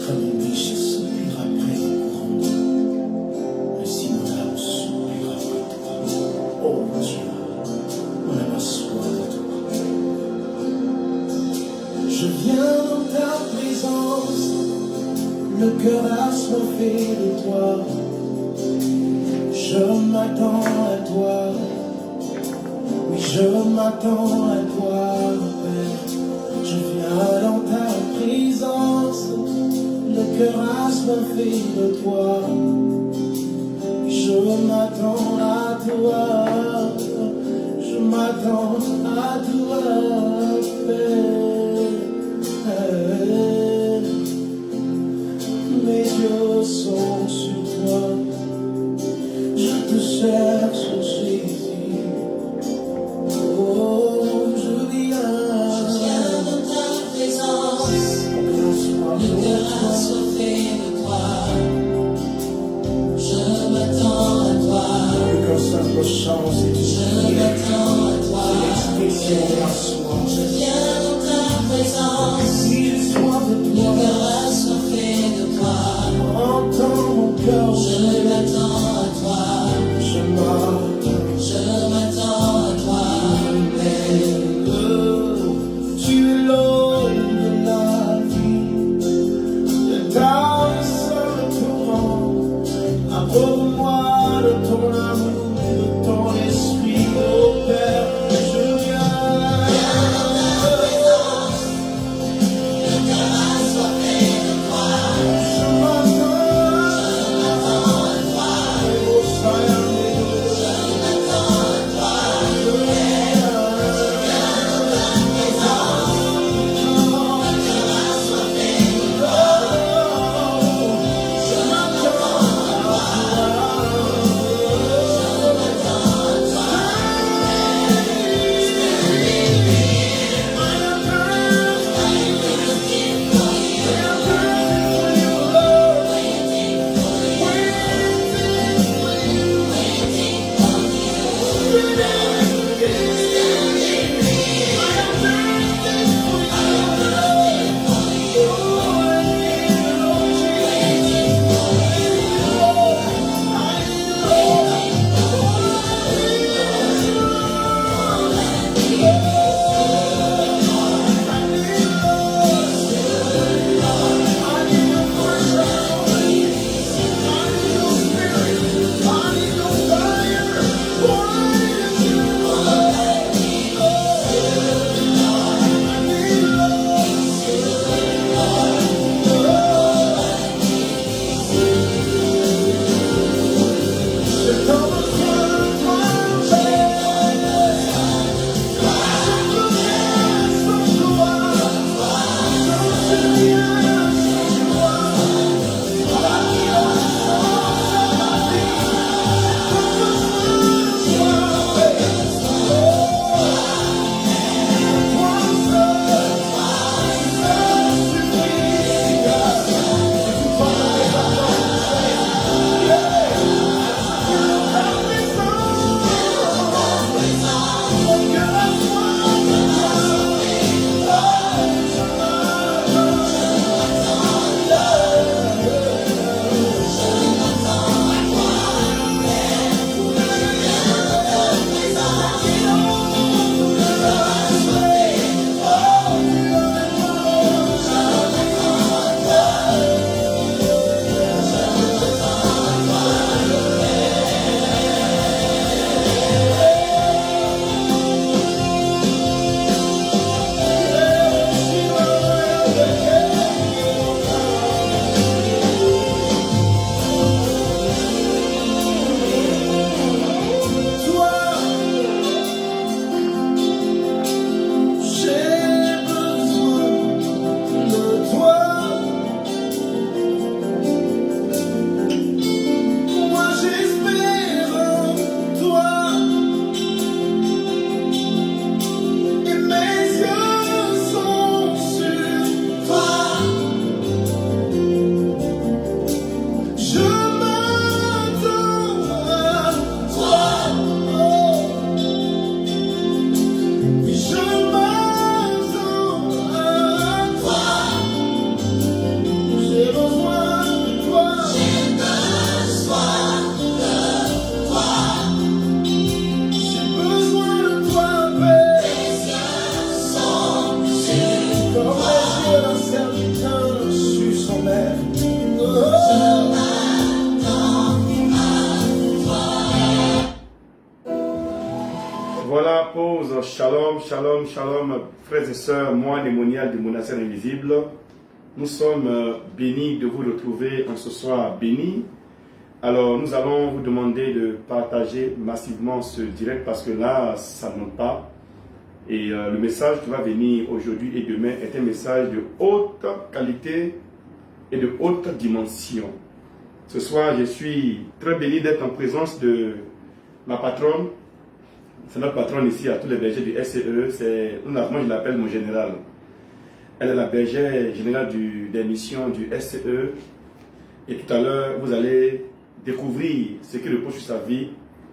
Comme une biche soupire après un courant d'eau, ainsi mon âme soupire après toi. Oh Dieu, mon âme a soif de toi. Je viens dans ta présence, le cœur assoiffé de toi. Je m'attends à toi, oui je m'attends à toi, Père. Je viens dans ta présence, le cœur assoiffé de toi. Je m'attends à toi, je m'attends à toi, Père. Mes yeux sont sur toi, je te cherche, Jésus. Oh, je viens dans ta présence, le cœur assoiffé de toi. Je m'attends à toi, le cœur simple chance et je m'attends à toi. l'expression de la soif. Je viens dans ta présence, J'ai soif de le toi, cœur assoiffé de toi. entends mon cœur. Je Shalom, shalom, shalom, frères et sœurs, moi, démonial du monastère invisible. Nous sommes bénis de vous retrouver en ce soir béni. Alors, nous allons vous demander de partager massivement ce direct parce que là, ça ne monte pas. Et le message qui va venir aujourd'hui et demain est un message de haute qualité et de haute dimension. Ce soir, je suis très béni d'être en présence de ma patronne. C'est notre patronne ici à tous les bergers du SCE. Moi, je l'appelle mon général. Elle est la bergère générale des missions du SCE. Et tout à l'heure, vous allez découvrir ce qui repose sur sa vie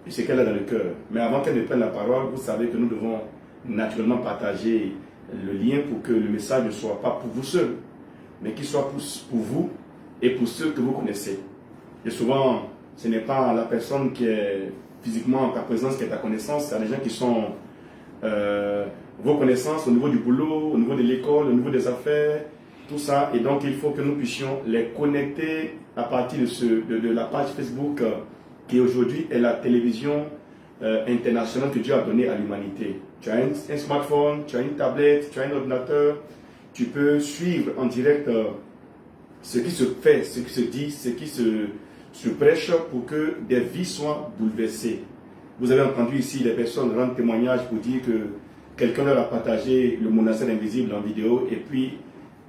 et ce qu'elle a dans le cœur. Mais avant qu'elle ne prenne la parole, vous savez que nous devons naturellement partager le lien pour que le message ne soit pas pour vous seuls, mais qu'il soit pour vous et pour ceux que vous connaissez. Et souvent, ce n'est pas la personne qui est physiquement en ta présence qui est ta connaissance, c'est des gens qui sont vos connaissances au niveau du boulot, au niveau de l'école, au niveau des affaires, tout ça. Et donc, il faut que nous puissions les connecter à partir de la page Facebook qui aujourd'hui est la télévision internationale que Dieu a donnée à l'humanité. Tu as un smartphone, tu as une tablette, tu as un ordinateur, tu peux suivre en direct ce qui se fait, ce qui se dit, ce qui se prêche pour que des vies soient bouleversées. Vous avez entendu ici les personnes rendre témoignage pour dire que quelqu'un leur a partagé le monastère invisible en vidéo et puis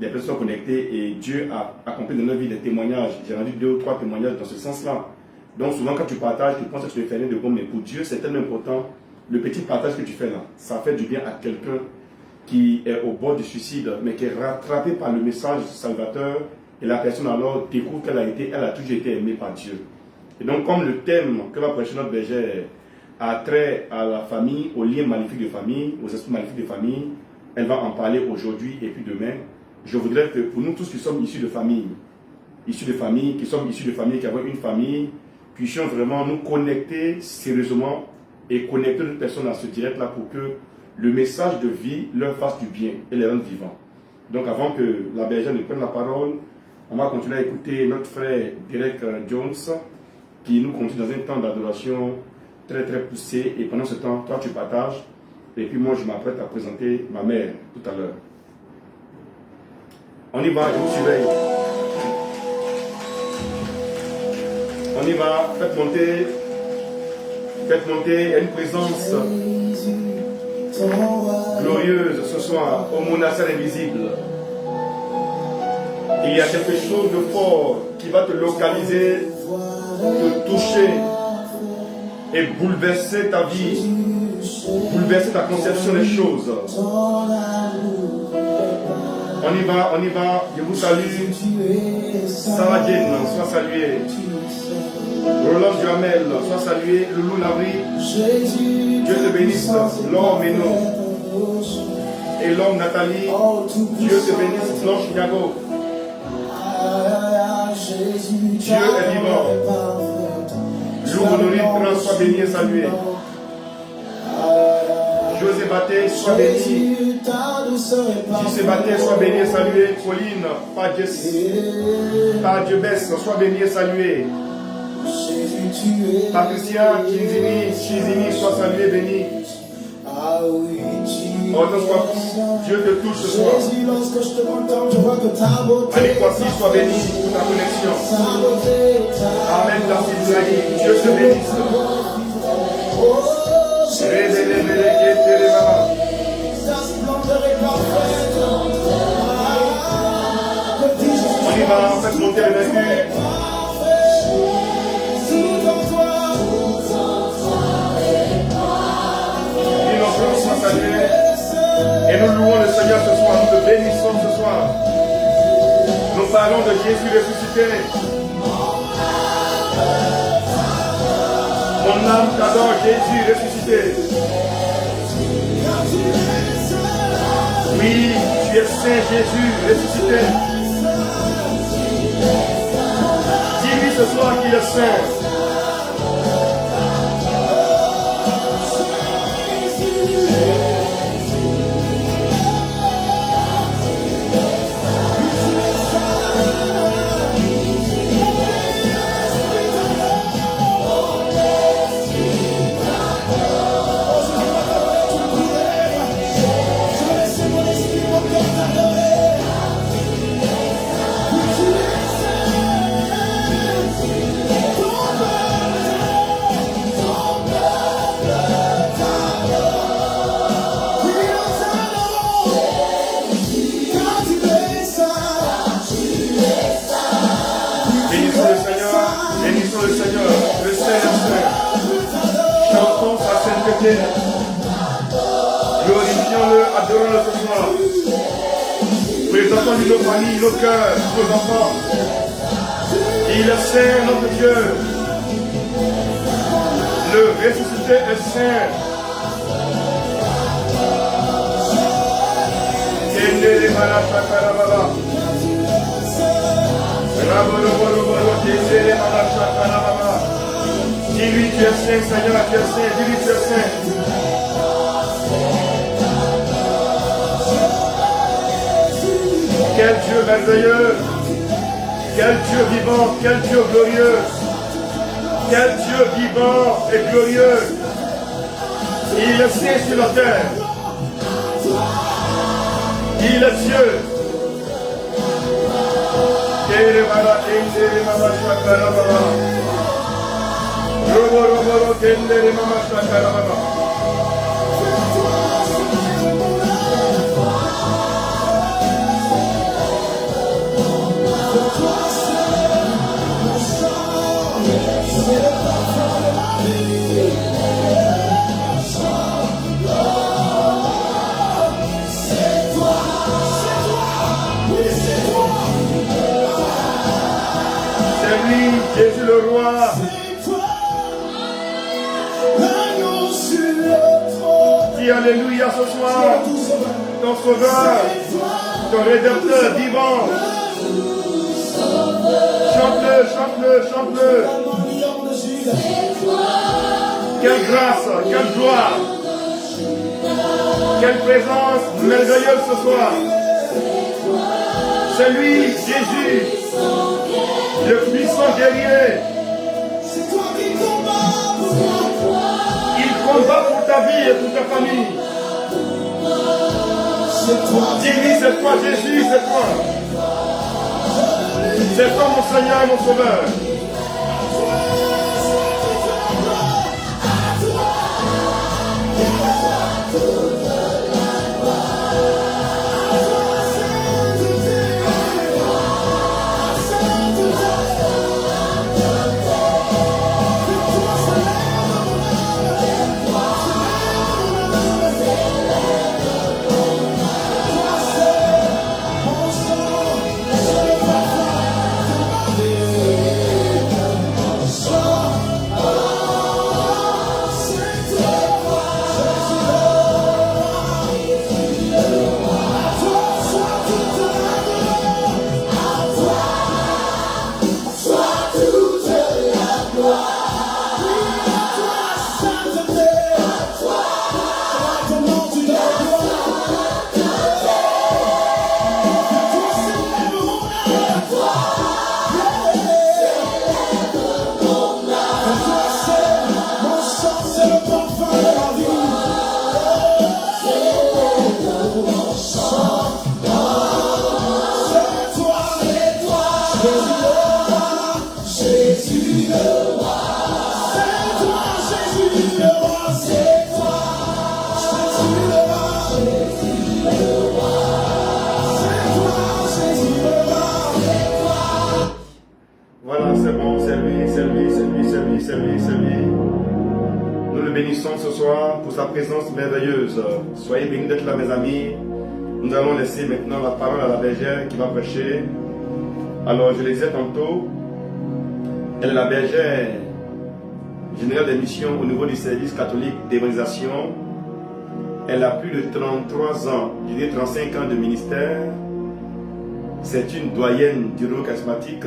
des personnes sont connectées et Dieu a accompli dans leur vie des témoignages. J'ai rendu 2 ou 3 témoignages dans ce sens-là. Donc souvent quand tu partages, tu penses que tu fais rien de bon, mais pour Dieu c'est tellement important. Le petit partage que tu fais là, ça fait du bien à quelqu'un qui est au bord du suicide, mais qui est rattrapé par le message salvateur. Et la personne alors découvre qu'elle a toujours été aimée par Dieu. Et donc comme le thème que va prêcher notre bergère a trait à la famille, aux liens maléfiques de famille, aux esprits maléfiques de famille, elle va en parler aujourd'hui et puis demain. Je voudrais que pour nous tous qui sommes issus de famille, qui sommes issus de famille, qui avons une famille, puissions vraiment nous connecter sérieusement et connecter les personnes à ce direct-là pour que le message de vie leur fasse du bien et les rende vivants. Donc avant que la bergère ne prenne la parole, on va continuer à écouter notre frère Derek Jones qui nous conduit dans un temps d'adoration très très poussé. Et pendant ce temps, toi tu partages et puis moi je m'apprête à présenter ma mère tout à l'heure. On y va, je vous surveille. On y va, faites monter, il y a une présence glorieuse ce soir au monastère invisible. Il y a quelque chose de fort qui va te localiser, te toucher et bouleverser ta vie, bouleverser ta conception des choses. On y va, je vous salue. Sarah Jane, sois saluée. Roland Duhamel, sois salué. Loulou Lavry, Dieu te bénisse. L'homme et nous. Et l'homme Nathalie, Dieu te bénisse. Blanche Niago. Dieu est vivant. Lou Honorine, sois béni et salué. José Baté, sois béni. José Baté, sois béni et salué. Pauline, Padjebès, sois béni et salué. Patricia, Chizini, sois salué, béni. Dieu te touche ce soir. Allez, voici, sois béni pour ta connexion. Amen, Dieu te bénisse. On y va, faites monter le vaincu. Et nous louons le Seigneur ce soir, nous le bénissons ce soir. Nous parlons de Jésus ressuscité. Mon âme t'adore, Jésus ressuscité. Oui, tu es Saint Jésus ressuscité. Dis-lui ce soir qu'il est Saint. Bénissons le Seigneur, le Saint. Chantons sa sainteté. Glorifions-le, adorons-le ce soir. Présentons nos familles, nos cœurs, nos enfants. Il est saint, notre Dieu. Le ressuscité est saint. Dis-lui, tu es saint, Seigneur, tu es saint. Dis-lui, tu es saint. Quel Dieu merveilleux, quel Dieu vivant, quel Dieu glorieux, quel Dieu vivant et glorieux. Il est saint sur la terre. Il est Dieu. Jésus le roi. Dis alléluia ce soir. Ton sauveur, ton rédempteur vivant. Chante-le, chante-le, chante-le. Quelle grâce, quelle gloire. Quelle présence merveilleuse ce soir. C'est lui, Jésus. Le puissant guerrier. C'est toi qui combats pour moi. Il combat pour ta vie et pour ta famille. C'est toi. Dis-lui, c'est toi Jésus, c'est toi. C'est toi mon Seigneur et mon Sauveur. Voilà, c'est bon, c'est lui, c'est lui, c'est lui, c'est lui, c'est lui, c'est lui. Nous le bénissons ce soir pour sa présence merveilleuse. Soyez bénis d'être là, mes amis. Nous allons laisser maintenant la parole à la bergère qui va prêcher. Alors, je le disais tantôt, elle est la bergère générale des missions au niveau du service catholique d'évangélisation. Elle a plus de 33 ans, je dirais 35 ans de ministère. C'est une doyenne du renouveau charismatique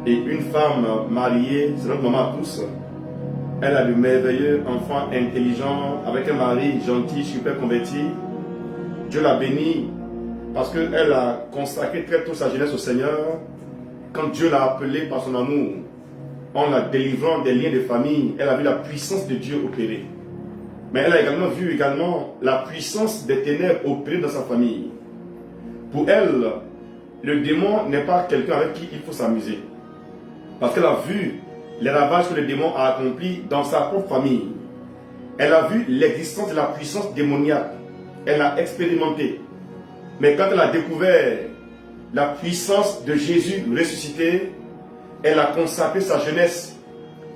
et une femme mariée, c'est notre maman à tous. Elle a de merveilleux enfants intelligents avec un mari gentil, super converti. Dieu l'a bénie parce qu'elle a consacré très tôt sa jeunesse au Seigneur. Quand Dieu l'a appelée par son amour, en la délivrant des liens de famille, elle a vu la puissance de Dieu opérer. Mais elle a également vu la puissance des ténèbres opérer dans sa famille. Pour elle, le démon n'est pas quelqu'un avec qui il faut s'amuser. Parce qu'elle a vu les ravages que le démon a accomplis dans sa propre famille. Elle a vu l'existence de la puissance démoniaque. Elle a expérimenté. Mais quand elle a découvert la puissance de Jésus ressuscité, elle a consacré sa jeunesse,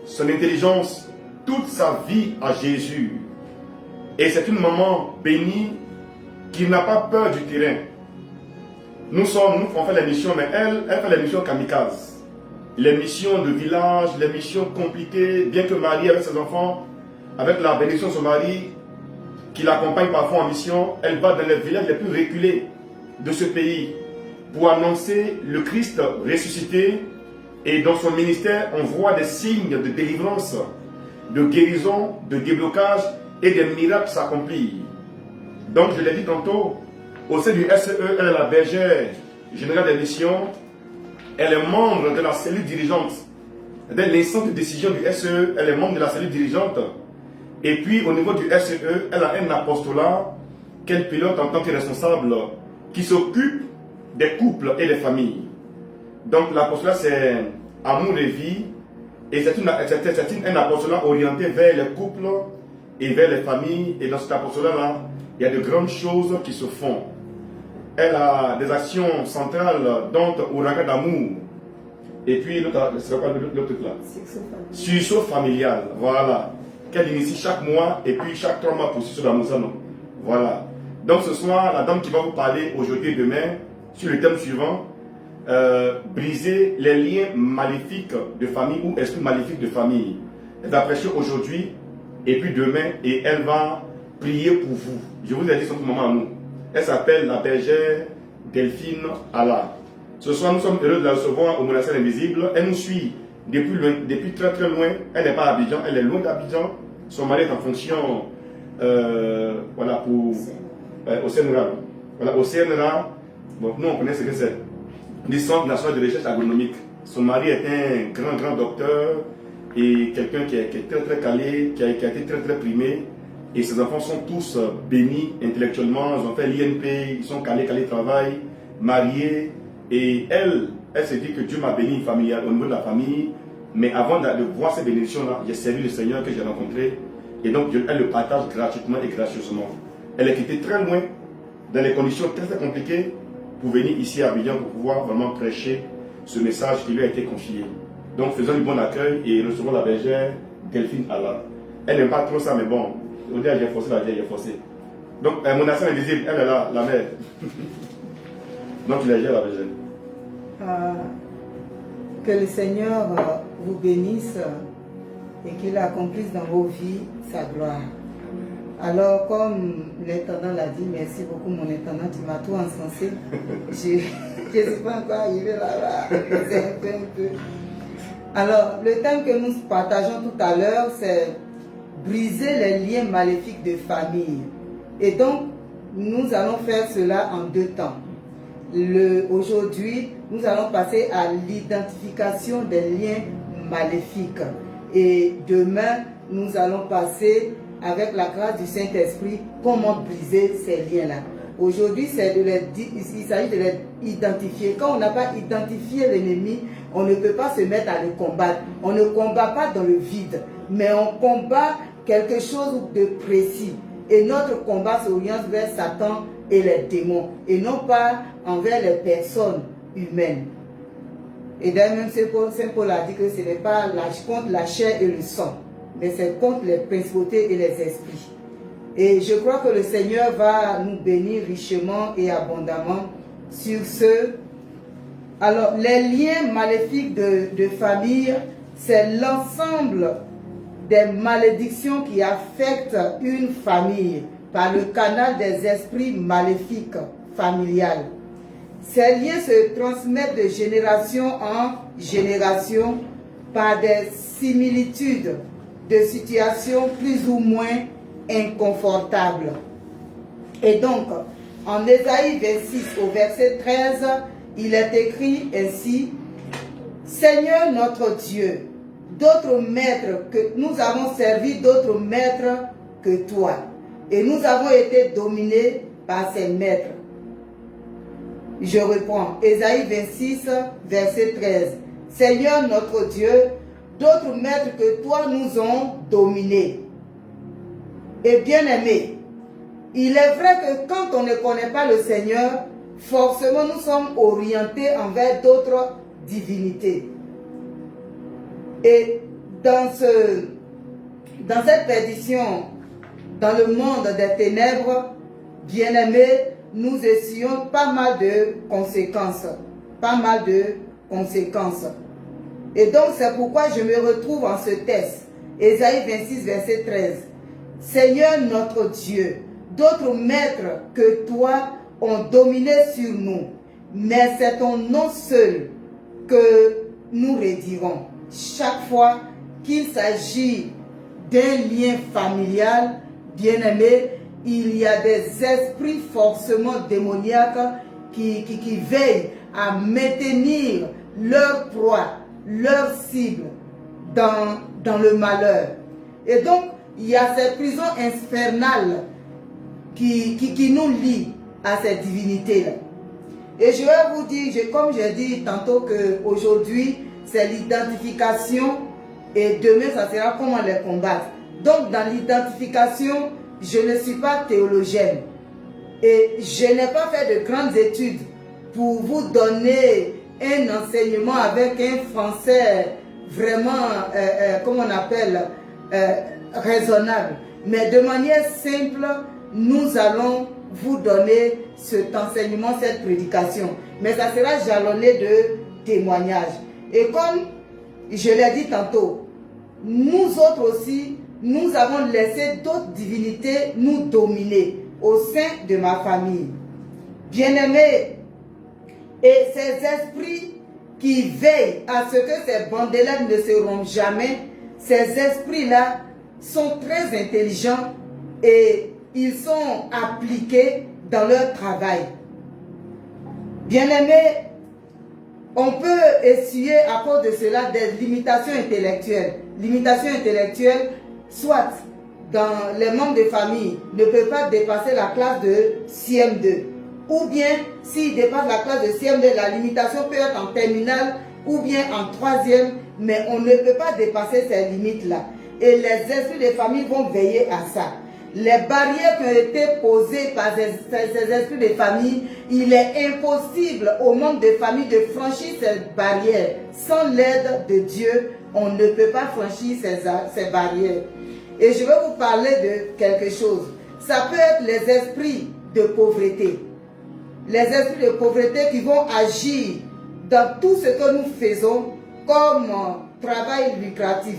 son intelligence, toute sa vie à Jésus. Et c'est une maman bénie qui n'a pas peur du terrain. Nous, on fait les missions, mais elle fait les missions kamikazes. Les missions de village, les missions compliquées, bien que mariée avec ses enfants, avec la bénédiction de son mari, qui l'accompagne parfois en mission, elle va dans les villages les plus reculés de ce pays pour annoncer le Christ ressuscité. Et dans son ministère, on voit des signes de délivrance, de guérison, de déblocage et des miracles s'accomplir. Donc, je l'ai dit tantôt, au sein du SEE, elle est la bergère générale des missions. Elle est membre de la cellule dirigeante. Dès l'instant de décision du SEE, elle est membre de la cellule dirigeante. Et puis, au niveau du SEE, elle a un apostolat qu'elle pilote en tant que responsable qui s'occupe des couples et des familles. Donc, l'apostolat, c'est amour et vie. Et c'est un apostolat orienté vers les couples et vers les familles. Et dans cet apostolat-là, il y a de grandes choses qui se font. Elle a des actions centrales, dont Ouragan d'amour. Et puis, l'autre truc là. Sursaut familial. Voilà. Qu'elle initie chaque mois et puis chaque 3 mois pour sursaut d'amour. Voilà. Donc, ce soir, la dame qui va vous parler aujourd'hui et demain sur le thème suivant, briser les liens maléfiques de famille ou esprits maléfiques de famille. Elle va prêcher aujourd'hui et puis demain et elle va prier pour vous. Je vous ai dit son moment à nous. Elle s'appelle la bergère Delphine Allah. Ce soir, nous sommes heureux de la recevoir au monastère invisible. Elle nous suit depuis très très loin. Elle n'est pas à Abidjan, elle est loin d'Abidjan. Son mari est en fonction voilà, au CNRA. Voilà, au CNRA, bon, nous on connaît ce que c'est. Du Centre national de recherche agronomique. Son mari est un grand docteur et quelqu'un qui est très très calé, qui a été très très primé. Et ses enfants sont tous bénis intellectuellement, ils ont fait l'INP, ils sont calés travail, mariés. Et elle se dit que Dieu m'a béni familial au niveau de la famille. Mais avant de voir ces bénédictions-là, j'ai servi le Seigneur que j'ai rencontré. Et donc, elle le partage gratuitement et gracieusement. Elle est quittée très loin, dans des conditions très très compliquées, pour venir ici à Abidjan pour pouvoir vraiment prêcher ce message qui lui a été confié. Donc, faisons du bon accueil et recevons la bergère Delphine Allah. Elle n'aime pas trop ça, mais bon. Au début, j'ai forcé, la vieille, j'ai forcé. Donc, mon accent invisible, elle est là, la mère. Donc, tu la gères, la bergère. Que le Seigneur vous bénisse et qu'il accomplisse dans vos vies sa gloire. Alors, comme l'intendant l'a dit, merci beaucoup mon intendant, tu m'as tout encensé. Je ne suis pas encore arrivé là-bas. C'est un peu. Alors, le thème que nous partageons tout à l'heure, c'est briser les liens maléfiques de famille. Et donc, nous allons faire cela en 2 temps. Aujourd'hui, nous allons passer à l'identification des liens maléfiques. Et demain, nous allons passer, avec la grâce du Saint-Esprit, comment briser ces liens-là. Aujourd'hui, il s'agit de les identifier. Quand on n'a pas identifié l'ennemi, on ne peut pas se mettre à le combattre. On ne combat pas dans le vide, mais on combat quelque chose de précis. Et notre combat s'oriente vers Satan et les démons, et non pas envers les personnes humaines. Et d'ailleurs, même Saint Paul a dit que ce n'est pas contre la chair et le sang, mais c'est contre les principautés et les esprits. Et je crois que le Seigneur va nous bénir richement et abondamment sur ce. Alors, les liens maléfiques de famille, c'est l'ensemble des malédictions qui affectent une famille par le canal des esprits maléfiques familiales. Ces liens se transmettent de génération en génération par des similitudes de situations plus ou moins inconfortables. Et donc, en Ésaïe 26 au verset 13, il est écrit ainsi: Seigneur notre Dieu, d'autres maîtres que nous avons servi, d'autres maîtres que toi, et nous avons été dominés par ces maîtres. Je reprends, Ésaïe 26, verset 13. Seigneur notre Dieu, d'autres maîtres que toi nous ont dominés. Et bien-aimés, il est vrai que quand on ne connaît pas le Seigneur, forcément nous sommes orientés envers d'autres divinités. Et dans cette perdition, dans le monde des ténèbres, bien-aimés, nous essuyons pas mal de conséquences. Pas mal de conséquences. Et donc, c'est pourquoi je me retrouve en ce texte. Ésaïe 26, verset 13. Seigneur notre Dieu, d'autres maîtres que toi ont dominé sur nous, mais c'est ton nom seul que nous redirons. Chaque fois qu'il s'agit d'un lien familial, bien-aimé, il y a des esprits forcément démoniaques qui veillent à maintenir leur proie, leur cible dans le malheur. Et donc, il y a ces prisons infernales qui nous lient à ces divinités-là. Et je vais vous dire, comme j'ai dit tantôt, qu'aujourd'hui, c'est l'identification et demain, ça sera comment les combattre. Donc, dans l'identification, je ne suis pas théologienne et je n'ai pas fait de grandes études pour vous donner un enseignement avec un français vraiment, comment on appelle, raisonnable. Mais de manière simple, nous allons vous donner cet enseignement, cette prédication. Mais ça sera jalonné de témoignages. Et comme je l'ai dit tantôt, nous autres aussi, nous avons laissé d'autres divinités nous dominer au sein de ma famille. Bien-aimés, et ces esprits qui veillent à ce que ces bandelettes ne se rompent jamais, ces esprits-là sont très intelligents et ils sont appliqués dans leur travail. Bien-aimés, on peut essuyer à cause de cela des limitations intellectuelles. Limitations intellectuelles, soit dans les membres de famille ne peuvent pas dépasser la classe de CM2. Ou bien, s'ils dépassent la classe de CM2, la limitation peut être en terminale ou bien en troisième, mais on ne peut pas dépasser ces limites-là. Et les esprits de famille vont veiller à ça. Les barrières qui ont été posées par ces esprits de famille, il est impossible aux membres de famille de franchir ces barrières. Sans l'aide de Dieu, on ne peut pas franchir ces barrières. Et je vais vous parler de quelque chose. Ça peut être les esprits de pauvreté. Les esprits de pauvreté qui vont agir dans tout ce que nous faisons comme travail lucratif.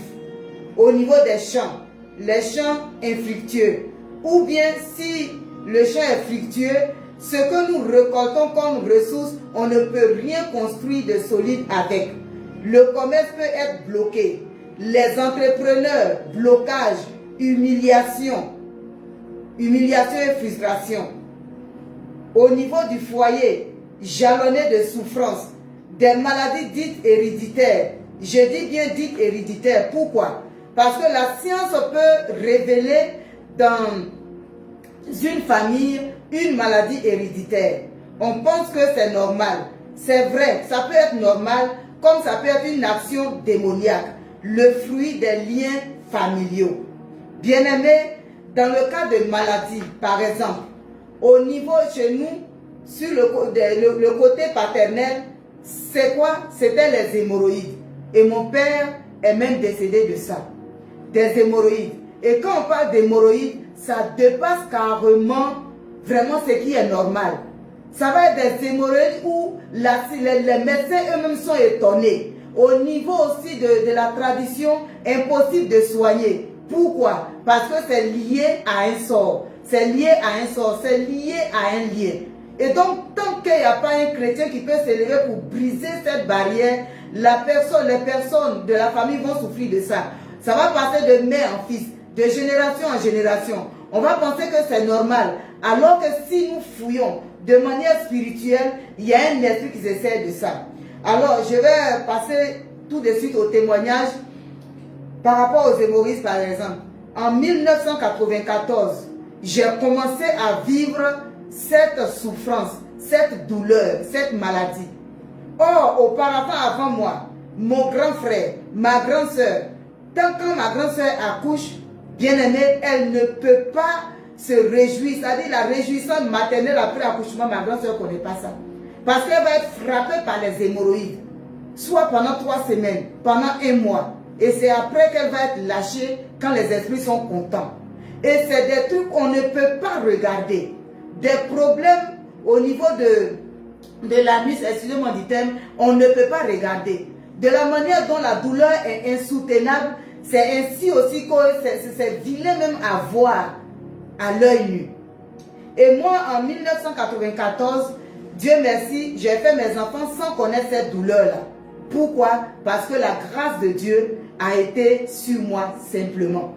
Au niveau des champs, les champs infructueux. Ou bien si le champ est fructueux, ce que nous récoltons comme ressources, on ne peut rien construire de solide avec. Le commerce peut être bloqué. Les entrepreneurs, blocage, humiliation et frustration. Au niveau du foyer, jalonné de souffrance, des maladies dites héréditaires. Je dis bien dites héréditaires. Pourquoi? Parce que la science peut révéler dans une famille une maladie héréditaire. On pense que c'est normal. C'est vrai, ça peut être normal, comme ça peut être une action démoniaque, le fruit des liens familiaux. Bien-aimés, dans le cas de maladie, par exemple, au niveau chez nous, sur le côté paternel, c'est quoi? C'était les hémorroïdes. Et mon père est même décédé de ça. Des hémorroïdes. Et quand on parle d'hémorroïdes, ça dépasse carrément vraiment ce qui est normal. Ça va être des hémorroïdes où les médecins eux-mêmes sont étonnés. Au niveau aussi de la tradition, impossible de soigner. Pourquoi? Parce que c'est lié à un sort. C'est lié à un sort. C'est lié à un lien. Et donc, tant qu'il n'y a pas un chrétien qui peut s'élever pour briser cette barrière, les personnes de la famille vont souffrir de ça. Ça va passer de mère en fils, de génération en génération. On va penser que c'est normal. Alors que si nous fouillons de manière spirituelle, il y a un esprit qui s'essaie de ça. Alors, je vais passer tout de suite au témoignage par rapport aux hémorroïdes, par exemple. En 1994, j'ai commencé à vivre cette souffrance, cette douleur, cette maladie. Or, auparavant, avant moi, mon grand frère, ma grande soeur, quand ma grande soeur accouche, bien aimée, elle ne peut pas se réjouir. C'est-à-dire la réjouissance maternelle après l'accouchement, ma grande soeur ne connaît pas ça. Parce qu'elle va être frappée par les hémorroïdes. Soit pendant 3 semaines, pendant 1 mois. et c'est après qu'elle va être lâchée quand les esprits sont contents. Et c'est des trucs qu'on ne peut pas regarder. Des problèmes au niveau de l'anus, excusez-moi du terme, on ne peut pas regarder. De la manière dont la douleur est insoutenable, c'est ainsi aussi que c'est vilain même à voir à l'œil nu. Et moi, en 1994, Dieu merci, j'ai fait mes enfants sans connaître cette douleur-là. Pourquoi? Parce que la grâce de Dieu a été sur moi simplement.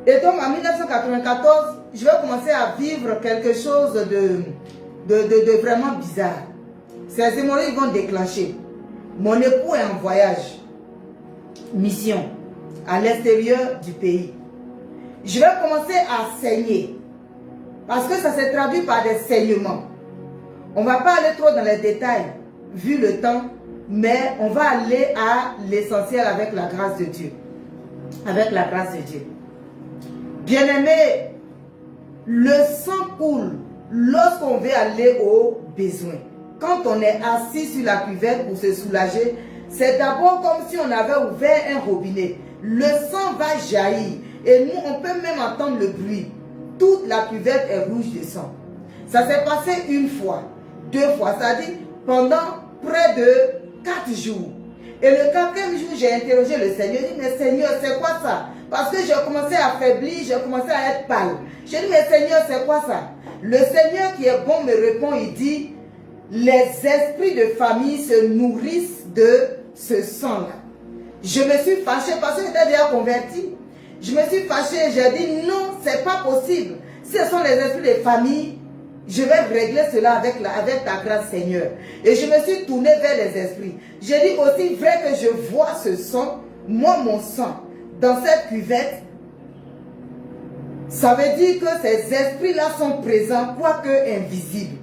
Et donc en 1994, je vais commencer à vivre quelque chose de vraiment bizarre. Ces hémorroïdes vont déclencher. Mon époux est en voyage, mission, à l'extérieur du pays. Je vais commencer à saigner. Parce que ça s'est traduit par des saignements. On ne va pas aller trop dans les détails, vu le temps, mais on va aller à l'essentiel avec la grâce de Dieu. Avec la grâce de Dieu. Bien-aimé, le sang coule lorsqu'on veut aller aux besoins. Quand on est assis sur la cuvette pour se soulager, c'est d'abord comme si on avait ouvert un robinet. Le sang va jaillir et nous, on peut même entendre le bruit. Toute la cuvette est rouge de sang. Ça s'est passé une fois, deux fois, c'est-à-dire pendant près de 4 jours. Et le 4e jour, j'ai interrogé le Seigneur. J'ai dit, mais Seigneur, c'est quoi ça? Parce que j'ai commencé à affaiblir, j'ai commencé à être pâle. J'ai dit, mais Seigneur, c'est quoi ça? Le Seigneur qui est bon me répond, il dit, les esprits de famille se nourrissent de ce sang-là. Je me suis fâché parce que j'étais déjà converti. Je me suis fâché et j'ai dit, non, c'est pas possible. Si ce sont les esprits de famille, je vais régler cela avec ta grâce, Seigneur. Et je me suis tourné vers les esprits. J'ai dit aussi, vrai que je vois ce sang, moi, mon sang, dans cette cuvette, ça veut dire que ces esprits-là sont présents, quoique invisibles.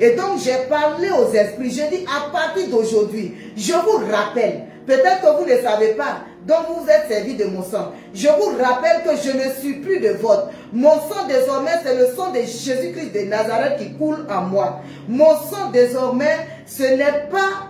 Et donc, j'ai parlé aux esprits. Je dis, à partir d'aujourd'hui, je vous rappelle, peut-être que vous ne savez pas, donc vous vous êtes servi de mon sang. Je vous rappelle que je ne suis plus de votre. Mon sang désormais, c'est le sang de Jésus-Christ de Nazareth qui coule en moi. Mon sang désormais, ce n'est pas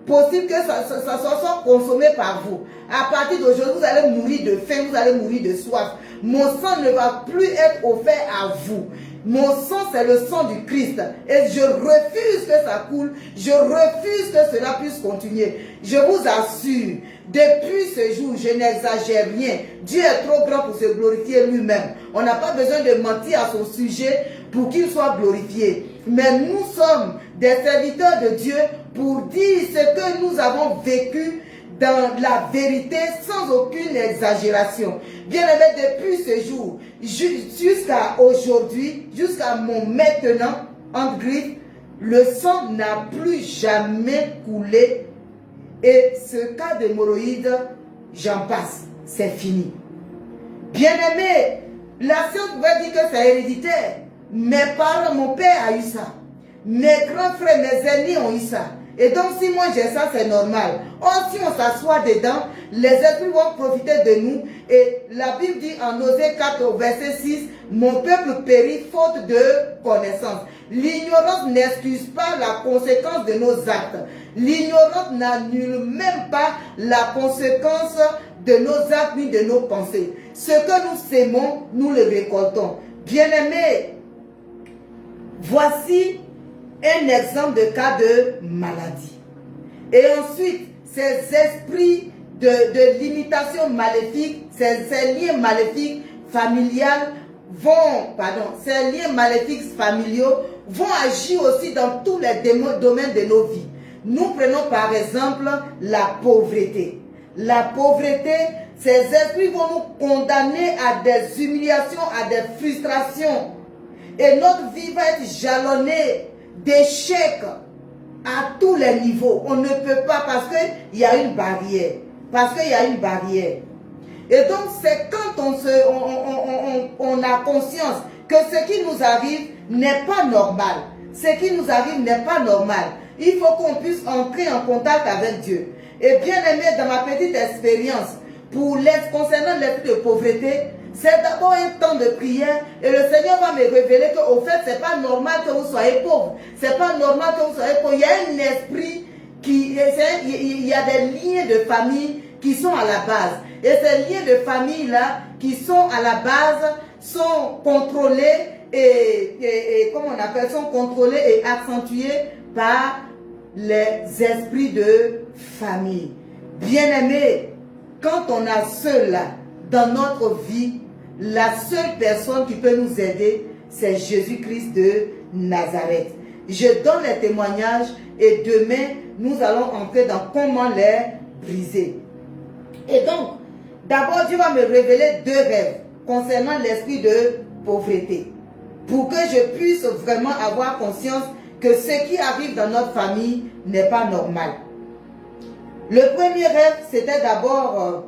possible que ça soit consommé par vous. À partir d'aujourd'hui, vous allez mourir de faim, vous allez mourir de soif. Mon sang ne va plus être offert à vous. Mon sang, c'est le sang du Christ. Et je refuse que ça coule. Je refuse que cela puisse continuer. Je vous assure, depuis ce jour, je n'exagère rien. Dieu est trop grand pour se glorifier lui-même. On n'a pas besoin de mentir à son sujet pour qu'il soit glorifié. Mais nous sommes des serviteurs de Dieu pour dire ce que nous avons vécu dans la vérité sans aucune exagération. Bien aimé, depuis ce jour jusqu'à aujourd'hui, jusqu'à mon maintenant, entre griffes, le sang n'a plus jamais coulé. Et ce cas d'hémorroïde, j'en passe, c'est fini. Bien aimé, la science pouvait dire que c'est héréditaire. Mes parents, mon père a eu ça. Mes grands frères, mes aînés ont eu ça. Et donc, si moi j'ai ça, c'est normal. Or, si on s'assoit dedans, les esprits vont profiter de nous. Et la Bible dit en Osée 4, au verset 6, mon peuple périt faute de connaissance. L'ignorance n'excuse pas la conséquence de nos actes. L'ignorance n'annule même pas la conséquence de nos actes ni de nos pensées. Ce que nous sémons, nous le récoltons. Bien-aimés, voici un exemple de cas de maladie. Et ensuite, ces esprits de limitation maléfique, ces liens maléfiques familiales ces liens maléfiques familiaux vont agir aussi dans tous les domaines de nos vies. Nous prenons par exemple la pauvreté. La pauvreté, ces esprits vont nous condamner à des humiliations, à des frustrations. Et notre vie va être jalonnée d'échecs à tous les niveaux. On ne peut pas parce qu'il y a une barrière. Parce qu'il y a une barrière. Et donc c'est quand on a conscience que ce qui nous arrive n'est pas normal. Ce qui nous arrive n'est pas normal. Il faut qu'on puisse entrer en contact avec Dieu. Et bien aimé, dans ma petite expérience, concernant l'esprit de pauvreté, c'est d'abord un temps de prière et le Seigneur va me révéler qu'au fait, c'est pas normal que vous soyez pauvre. C'est pas normal que vous soyez pauvre. Il y a un esprit il y a des liens de famille qui sont à la base. Et ces liens de famille-là qui sont à la base sont contrôlés comment on appelle, sont contrôlés et accentués par les esprits de famille. Bien-aimés, quand on a cela dans notre vie, la seule personne qui peut nous aider, c'est Jésus-Christ de Nazareth. Je donne les témoignages et demain, nous allons entrer dans comment les briser. Et donc, d'abord, Dieu va me révéler 2 rêves concernant l'esprit de pauvreté, pour que je puisse vraiment avoir conscience que ce qui arrive dans notre famille n'est pas normal. Le premier rêve, c'était d'abord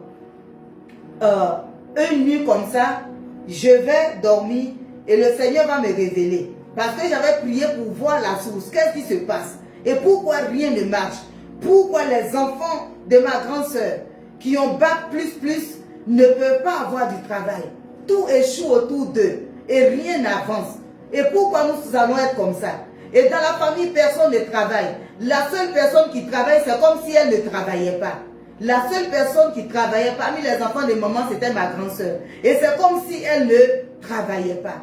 une nuit comme ça, je vais dormir et le Seigneur va me révéler. Parce que j'avais prié pour voir la source, qu'est-ce qui se passe et pourquoi rien ne marche. Pourquoi les enfants de ma grande sœur qui ont bac plus ne peuvent pas avoir du travail. Tout échoue autour d'eux et rien n'avance. Et pourquoi nous allons être comme ça? Et dans la famille, personne ne travaille. La seule personne qui travaille, c'est comme si elle ne travaillait pas. La seule personne qui travaillait parmi les enfants de maman, c'était ma grande sœur. Et c'est comme si elle ne travaillait pas.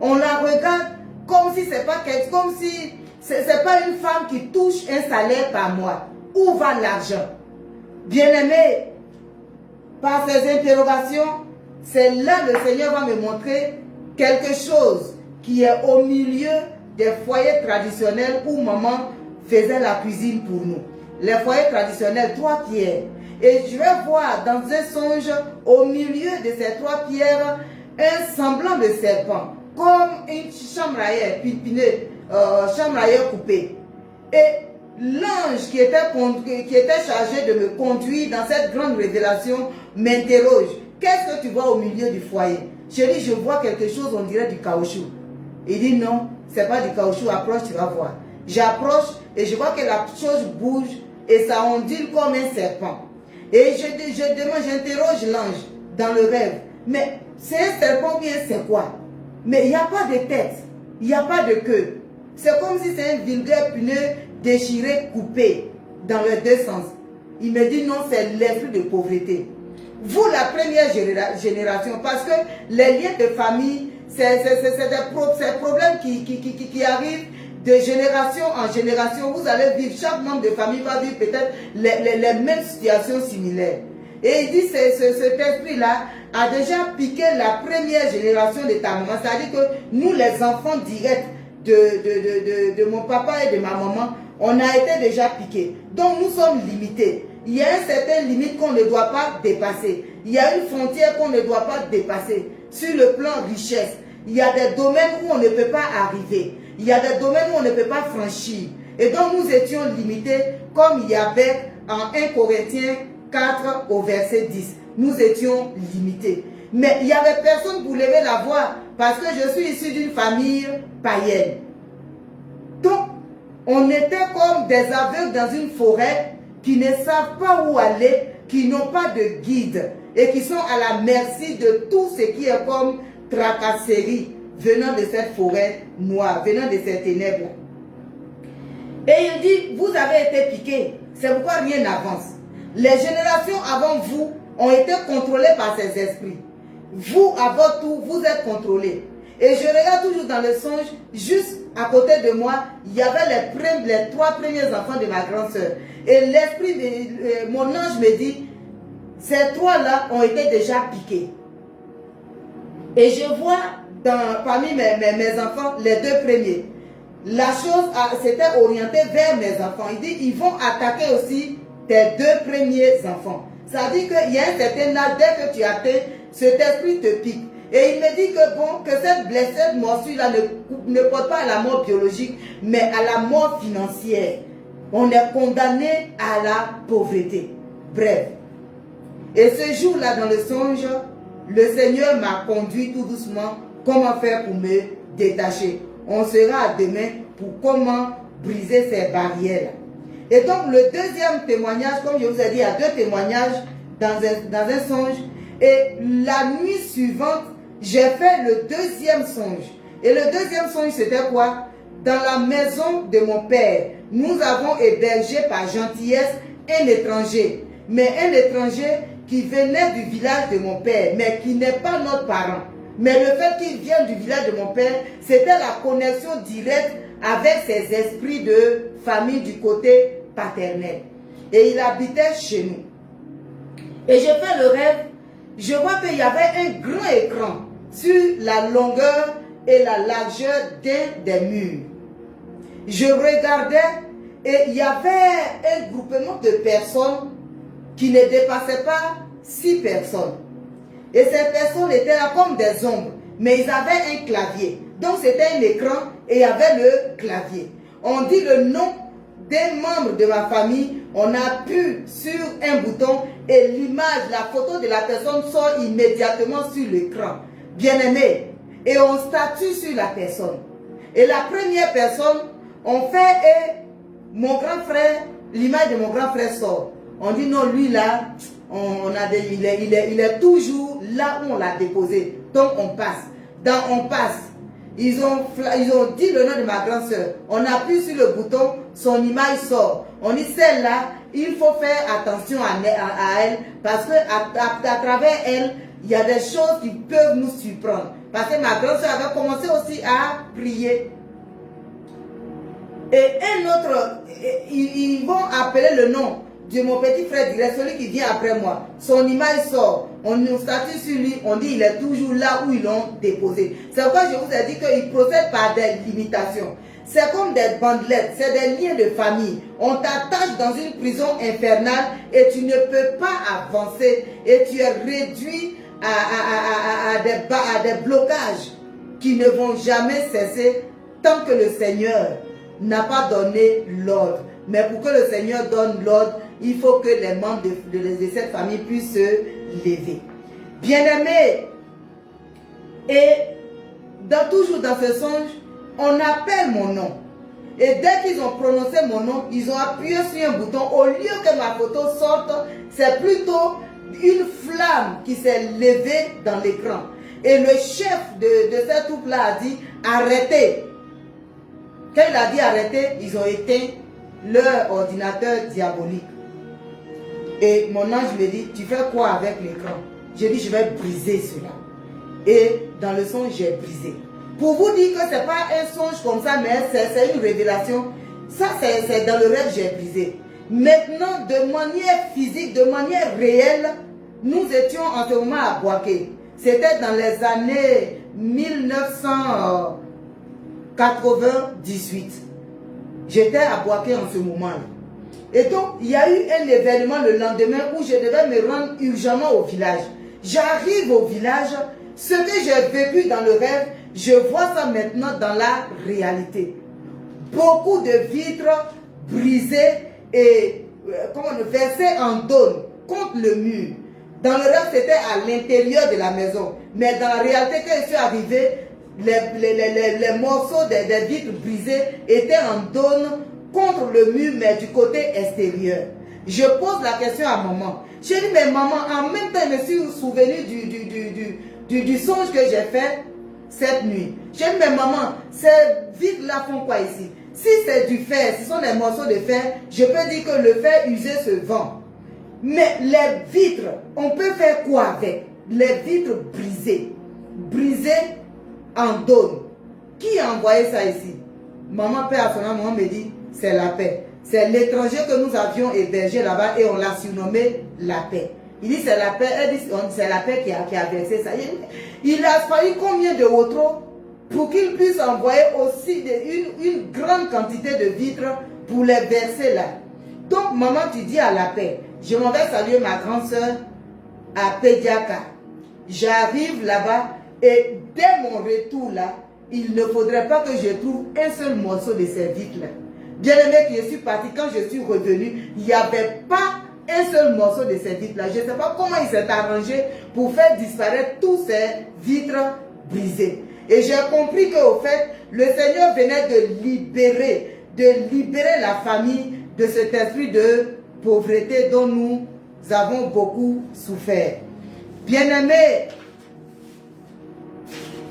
On la regarde comme si c'est pas quelque, comme si c'est pas une femme qui touche un salaire par mois. Où va l'argent? Bien-aimé, par ces interrogations, c'est là que le Seigneur va me montrer quelque chose qui est au milieu des foyers traditionnels où maman faisait la cuisine pour nous. Les foyers traditionnels, 3 pierres. Et je vais voir dans un songe, au milieu de ces 3 pierres, un semblant de serpent, comme une chambre à air, chambre à air coupée. Et l'ange qui était chargé de me conduire dans cette grande révélation m'interroge. Qu'est-ce que tu vois au milieu du foyer? Je dis, je vois quelque chose, on dirait du caoutchouc. Il dit non, c'est pas du caoutchouc, approche, tu vas voir. J'approche et je vois que la chose bouge et ça ondule comme un serpent. Et j'interroge l'ange dans le rêve. Mais c'est un serpent ou bien c'est quoi? Mais il n'y a pas de tête, il n'y a pas de queue. C'est comme si c'est un vulgaire pneu déchiré, coupé dans les 2 sens. Il me dit non, c'est l'esprit de pauvreté. Vous, la première génération, parce que les liens de famille, c'est des problèmes qui arrivent de génération en génération. Vous allez vivre, chaque membre de famille va vivre peut-être les mêmes situations similaires. Et il dit, cet esprit-là a déjà piqué la première génération de ta maman. C'est-à-dire que nous, les enfants directs de mon papa et de ma maman, on a été déjà piqués. Donc nous sommes limités. Il y a une certaine limite qu'on ne doit pas dépasser. Il y a une frontière qu'on ne doit pas dépasser. Sur le plan richesse, il y a des domaines où on ne peut pas arriver. Il y a des domaines où on ne peut pas franchir. Et donc nous étions limités comme il y avait en 1 Corinthiens 4 au verset 10. Nous étions limités. Mais il n'y avait personne pour lever la voix parce que je suis issu d'une famille païenne. Donc, on était comme des aveugles dans une forêt qui ne savent pas où aller, qui n'ont pas de guide et qui sont à la merci de tout ce qui est comme tracasserie venant de cette forêt noire, venant de ces ténèbres. Et il dit, vous avez été piqués, c'est pourquoi rien n'avance. Les générations avant vous ont été contrôlées par ces esprits. Vous, à votre tour, vous êtes contrôlés. Et je regarde toujours dans le songe, juste à côté de moi, il y avait les 3 premiers enfants de ma grande sœur. Et l'esprit, mon ange me dit, ces 3-là ont été déjà piqués. Et je vois parmi mes enfants, les 2 premiers. La chose s'était orientée vers mes enfants. Il dit, ils vont attaquer aussi tes 2 premiers enfants. Ça veut dire qu'il y a un certain âge, dès que tu atteins, cet esprit te pique. Et il me dit que bon, que cette blessure, morsure-là ne porte pas à la mort biologique, mais à la mort financière. On est condamné à la pauvreté. Bref. Et ce jour-là, dans le songe, le Seigneur m'a conduit tout doucement comment faire pour me détacher. On sera à demain pour comment briser ces barrières. Et donc, le deuxième témoignage, comme je vous ai dit, il y a 2 témoignages dans un songe. Et la nuit suivante, j'ai fait le 2e songe. Et le 2e songe, c'était quoi? Dans la maison de mon père, nous avons hébergé par gentillesse un étranger. mais un étranger qui venait du village de mon père, mais qui n'est pas notre parent. Mais le fait qu'il vienne du village de mon père, c'était la connexion directe avec ces esprits de famille du côté paternel. Et il habitait chez nous. Et je fais le rêve, je vois qu'il y avait un grand écran sur la longueur et la largeur d'un des murs. Je regardais et il y avait un groupement de personnes qui ne dépassaient pas 6 personnes. Et ces personnes étaient là comme des ombres, mais ils avaient un clavier. Donc c'était un écran et il y avait le clavier. On dit le nom des membres de ma famille, on appuie sur un bouton et l'image, la photo de la personne sort immédiatement sur l'écran. Bien aimé. Et on statue sur la personne. Et la première personne, on fait et mon grand frère, l'image de mon grand frère sort. On dit non, lui là, il est toujours là où on l'a déposé. Donc on passe. Dans on passe, ils ont dit le nom de ma grande soeur. On appuie sur le bouton, son image sort. On dit celle-là, il faut faire attention à elle parce que à travers elle, il y a des choses qui peuvent nous surprendre. Parce que ma grande soeur avait commencé aussi à prier. Et un autre, ils vont appeler le nom de mon petit frère direct, celui qui vient après moi. Son image sort, on nous statue sur lui, on dit il est toujours là où ils l'ont déposé. C'est pourquoi je vous ai dit qu'il procède par des limitations. C'est comme des bandelettes, c'est des liens de famille. On t'attache dans une prison infernale et tu ne peux pas avancer et tu es réduit à des blocages qui ne vont jamais cesser tant que le Seigneur n'a pas donné l'ordre. Mais pour que le Seigneur donne l'ordre, il faut que les membres de cette famille puissent se lever. Bien-aimés, et toujours dans ce songe, on appelle mon nom. Et dès qu'ils ont prononcé mon nom, ils ont appuyé sur un bouton. Au lieu que ma photo sorte, c'est plutôt une flamme qui s'est levée dans l'écran. Et le chef de cette troupe-là a dit arrêtez. Quand il a dit arrêter, ils ont éteint leur ordinateur diabolique. Et mon ange me dit, tu fais quoi avec l'écran? J'ai dit, je vais briser cela. Et dans le songe, j'ai brisé. Pour vous dire que ce n'est pas un songe comme ça, mais c'est une révélation. Ça, c'est dans le rêve, j'ai brisé. Maintenant, de manière physique, de manière réelle, nous étions en ce moment à Boaké. C'était dans les années 1998. J'étais à Boaké en ce moment-là. Et donc, il y a eu un événement le lendemain où je devais me rendre urgemment au village. J'arrive au village, ce que j'ai vécu dans le rêve, je vois ça maintenant dans la réalité. Beaucoup de vitres brisées et versées en dôme contre le mur. Dans le rêve, c'était à l'intérieur de la maison. Mais dans la réalité, quand je suis arrivé, les morceaux des vitres brisées étaient en dôme contre le mur, mais du côté extérieur. Je pose la question à maman. J'ai dit, mais maman, en même temps, je me suis souvenu du songe que j'ai fait cette nuit. J'ai dit, mais maman, ces vitres-là font quoi ici? Si c'est du fer, ce sont des morceaux de fer, je peux dire que le fer usé se vend. Mais les vitres, on peut faire quoi avec? Les vitres brisées. Brisées en dôme. Qui a envoyé ça ici? Maman, père à son âme, maman me dit, c'est la paix. C'est l'étranger que nous avions hébergé là-bas et on l'a surnommé la paix. Il dit c'est la paix, elle dit c'est la paix qui a versé ça. Il a fallu combien de autres pour qu'il puisse envoyer aussi une grande quantité de vitres pour les verser là. Donc maman, tu dis à la paix, je m'en vais saluer ma grande soeur à Pédiaka. J'arrive là-bas et dès mon retour là, il ne faudrait pas que je trouve un seul morceau de ces vitres là. Bien aimé que je suis parti, quand je suis revenu, il n'y avait pas un seul morceau de ces vitres là. Je ne sais pas comment il s'est arrangé pour faire disparaître tous ces vitres brisées. Et j'ai compris qu'au fait, le Seigneur venait de libérer la famille de cet esprit de pauvreté dont nous avons beaucoup souffert. Bien-aimés,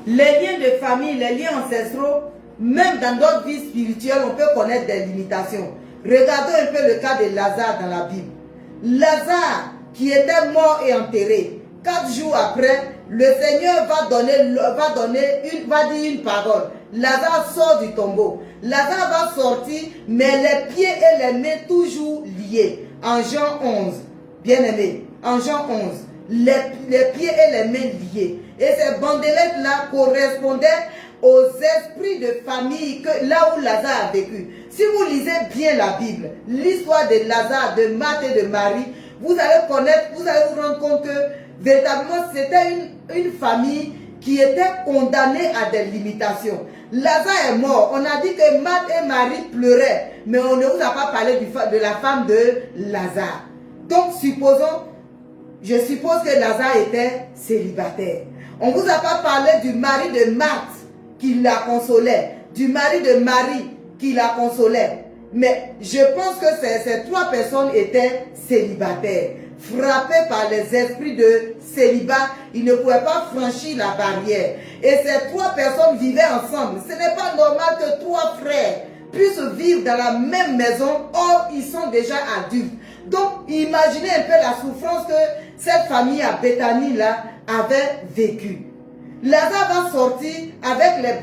les liens de famille, les liens ancestraux, même dans notre vie spirituelle, on peut connaître des limitations. Regardons un peu le cas de Lazare dans la Bible. Lazare, qui était mort et enterré, 4 jours après, le Seigneur va dire une parole. Lazare sort du tombeau. Lazare va sortir, mais les pieds et les mains toujours liés. En Jean 11, bien aimé, en Jean 11, les pieds et les mains liés. Et ces bandelettes-là correspondaient aux esprits de famille là où Lazare a vécu. Si vous lisez bien la Bible, l'histoire de Lazare, de Marthe et de Marie, vous allez connaître, vous allez vous rendre compte que véritablement c'était une famille qui était condamnée à des limitations. Lazare est mort. On a dit que Marthe et Marie pleuraient, mais on ne vous a pas parlé de la femme de Lazare. Donc je suppose que Lazare était célibataire. On ne vous a pas parlé du mari de Marthe qui la consolait, du mari de Marie qui la consolait. Mais je pense que ces 3 personnes étaient célibataires, frappés par les esprits de célibat. Ils ne pouvaient pas franchir la barrière. Et ces 3 personnes vivaient ensemble. Ce n'est pas normal que 3 frères puissent vivre dans la même maison. Or, ils sont déjà adultes. Donc, imaginez un peu la souffrance que cette famille à Béthanie là avait vécue. Lazare va sortir avec les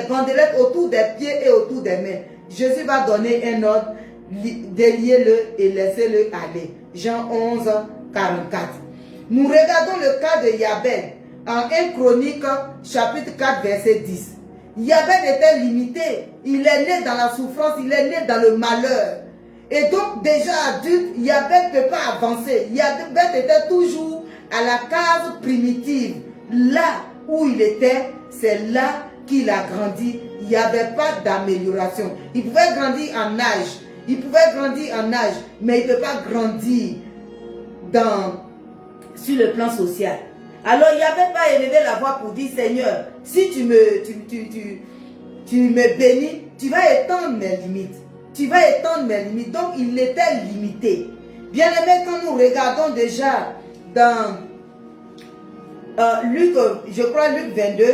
bandelettes autour des pieds et autour des mains. Jésus va donner un ordre, déliez-le et laissez-le aller. Jean 11, 44. Nous regardons le cas de Jabez en 1 Chronique, chapitre 4, verset 10. Jabez était limité. Il est né dans la souffrance, il est né dans le malheur. Et donc, déjà adulte, Jabez ne peut pas avancer. Jabez était toujours à la case primitive. Là où il était, c'est là qu'il a grandi. Il n'y avait pas d'amélioration. Il pouvait grandir en âge. Mais il ne peut pas grandir sur le plan social. Alors, il n'avait pas élevé la voix pour dire, Seigneur, si tu me bénis, tu vas étendre mes limites. Donc, il était limité. Bien aimé, quand nous regardons déjà dans Luc 22,